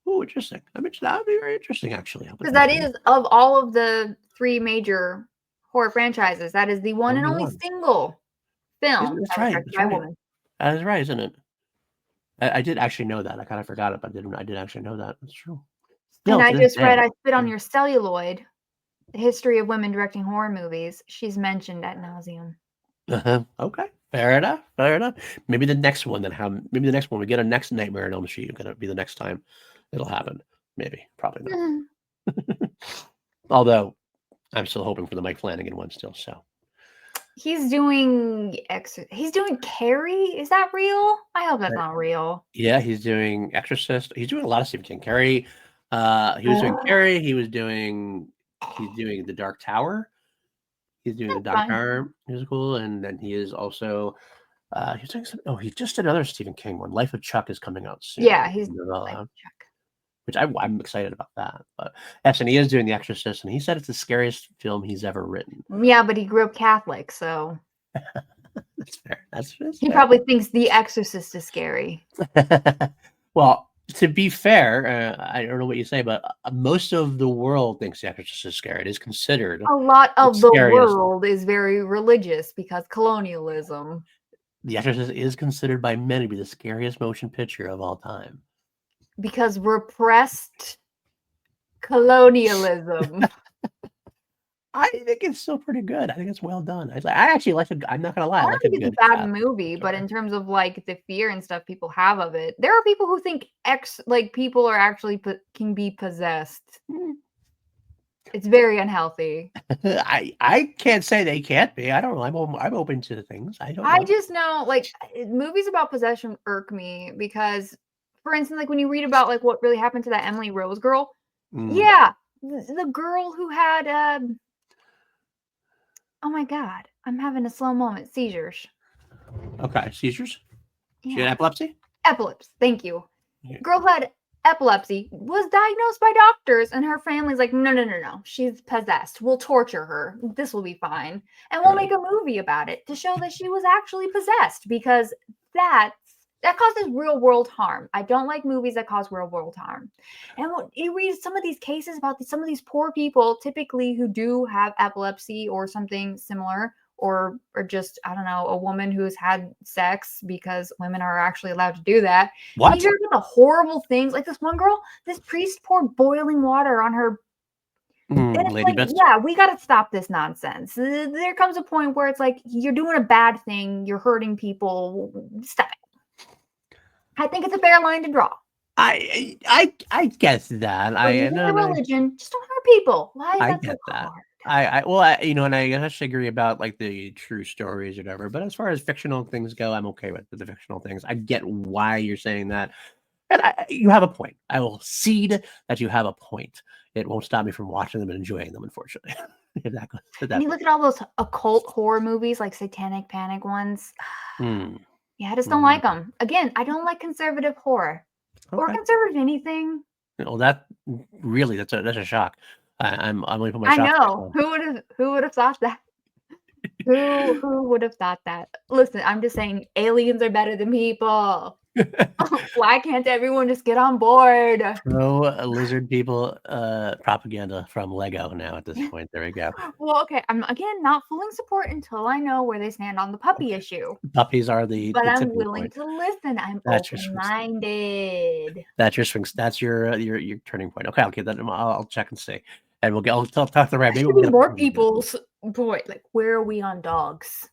A: Oh, interesting. I mentioned that would be very interesting, actually.
B: Because that is, of all of the 3 major horror franchises, that is the one and only single film.
A: That's right. That is right, isn't it? I did actually know that. I kind of forgot it, but I did actually know that. That's true.
B: And I just read, I Spit on Your Celluloid, The History of Women Directing Horror Movies. She's mentioned ad nauseum.
A: Okay. Fair enough. Maybe the next one maybe the next one we get a next Nightmare on Elm Street. It's gonna be the next time it'll happen. Maybe. Probably not. Although I'm still hoping for the Mike Flanagan one still. So
B: he's doing Carrie. Is that real? I hope that's not real.
A: Yeah, he's doing Exorcist. He's doing a lot of Stephen King. Carrie. He was doing Carrie. He's doing The Dark Tower. He's doing the Dark Tower musical, and then he is also he's doing some. He just did another Stephen King one. Life of Chuck is coming out soon.
B: Yeah, he's Life of Chuck.
A: Which I'm excited about that. But yes, and he is doing The Exorcist, and he said it's the scariest film he's ever written.
B: Yeah, but he grew up Catholic, so
A: That's fair. That's
B: He
A: fair.
B: probably thinks The Exorcist is scary.
A: Well, to be fair, I don't know what you say, but most of the world thinks The Exorcist is scary. It is considered
B: A lot
A: the
B: of the
A: scariest.
B: world is very religious because colonialism.
A: The Exorcist is considered by many to be the scariest motion picture of all time.
B: Because repressed colonialism.
A: I think it's still pretty good. I think it's well done. I actually like it. I'm not gonna lie,
B: I
A: I
B: don't
A: like a
B: think it's a
A: good
B: bad
A: cat
B: movie, but
A: story.
B: in terms of like the fear and stuff people have of it, there are people who think like people are actually can be possessed. It's very unhealthy.
A: I can't say they can't be. I don't know. I'm open to things. I don't
B: I
A: know.
B: just know like movies about possession irk me because, for instance, like when you read about like what really happened to that Emily Rose girl,
A: Mm,
B: yeah, the girl who had oh my god, I'm having a slow moment, seizures.
A: okay, seizures. She had
B: Yeah,
A: epilepsy.
B: epilepsy. Thank you.
A: Yeah.
B: Girl who had epilepsy was diagnosed by doctors, and her family's like, no, no, no, no. She's possessed. We'll torture her. This will be fine. And we'll
A: Right.
B: make a movie about it to show that she was actually possessed because that causes real world harm. I don't like movies that cause real world harm. And when you read some of these cases about some of these poor people, typically who do have epilepsy or something similar, or just I don't know, a woman who's had sex because women are actually allowed to do that. And you
A: What?
B: hear about the horrible things. Like this one girl, this priest poured boiling water on her. And it's
A: Lady
B: like,
A: bits.
B: yeah, we got to stop this nonsense. There comes a point where it's like you're doing a bad thing, you're hurting people. Stop it. I think it's a fair line to draw.
A: I guess that.
B: Believe in your religion, just don't hurt people. Why is
A: I
B: that so
A: get that.
B: hard?
A: Well, and I guess I agree about like the true stories or whatever. But as far as fictional things go, I'm okay with the fictional things. I get why you're saying that, and you have a point. I will cede that you have a point. It won't stop me from watching them and enjoying them, unfortunately. Exactly.
B: And you look at all those occult horror movies, like Satanic Panic ones.
A: Mm,
B: Yeah, I just don't
A: mm,
B: like them. Again, I don't like conservative horror or
A: okay.
B: conservative anything.
A: Well, that really that's a shock. I'm only put my
B: I
A: shock face
B: know.
A: on.
B: Who would have thought that? Who would have thought that? Listen, I'm just saying aliens are better than people. Why can't everyone just get on board?
A: Pro lizard people propaganda from Lego now at this point. There we go.
B: Well, okay, I'm again not fully support until I know where they stand on the puppy
A: Okay.
B: issue.
A: Puppies are the
B: But I'm
A: tipping
B: willing
A: point.
B: to listen. I'm
A: That's your swing state.
B: open-minded.
A: That's your swing. That's your turning point. Okay, I'll keep that. I'll check and see, and we'll get. I'll talk to Ray.
B: That
A: Maybe
B: should
A: we'll
B: be
A: get
B: more
A: a
B: people's point. Like, where are we on dogs?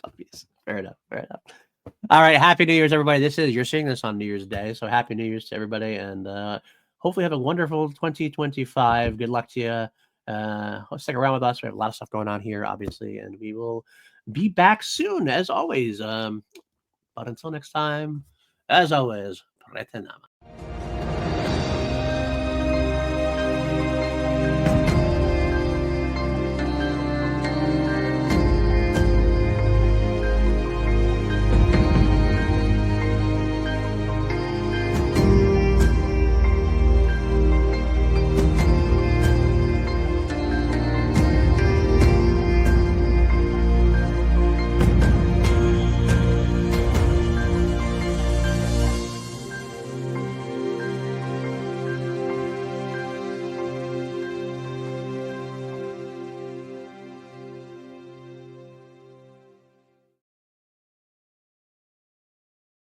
A: puppies. Fair enough. Fair enough. All right. Happy New Year's, everybody. You're seeing this on New Year's Day, so happy New Year's to everybody, and hopefully have a wonderful 2025. Good luck to you. Stick around with us. We have a lot of stuff going on here, obviously, and we will be back soon, as always. But until next time, as always,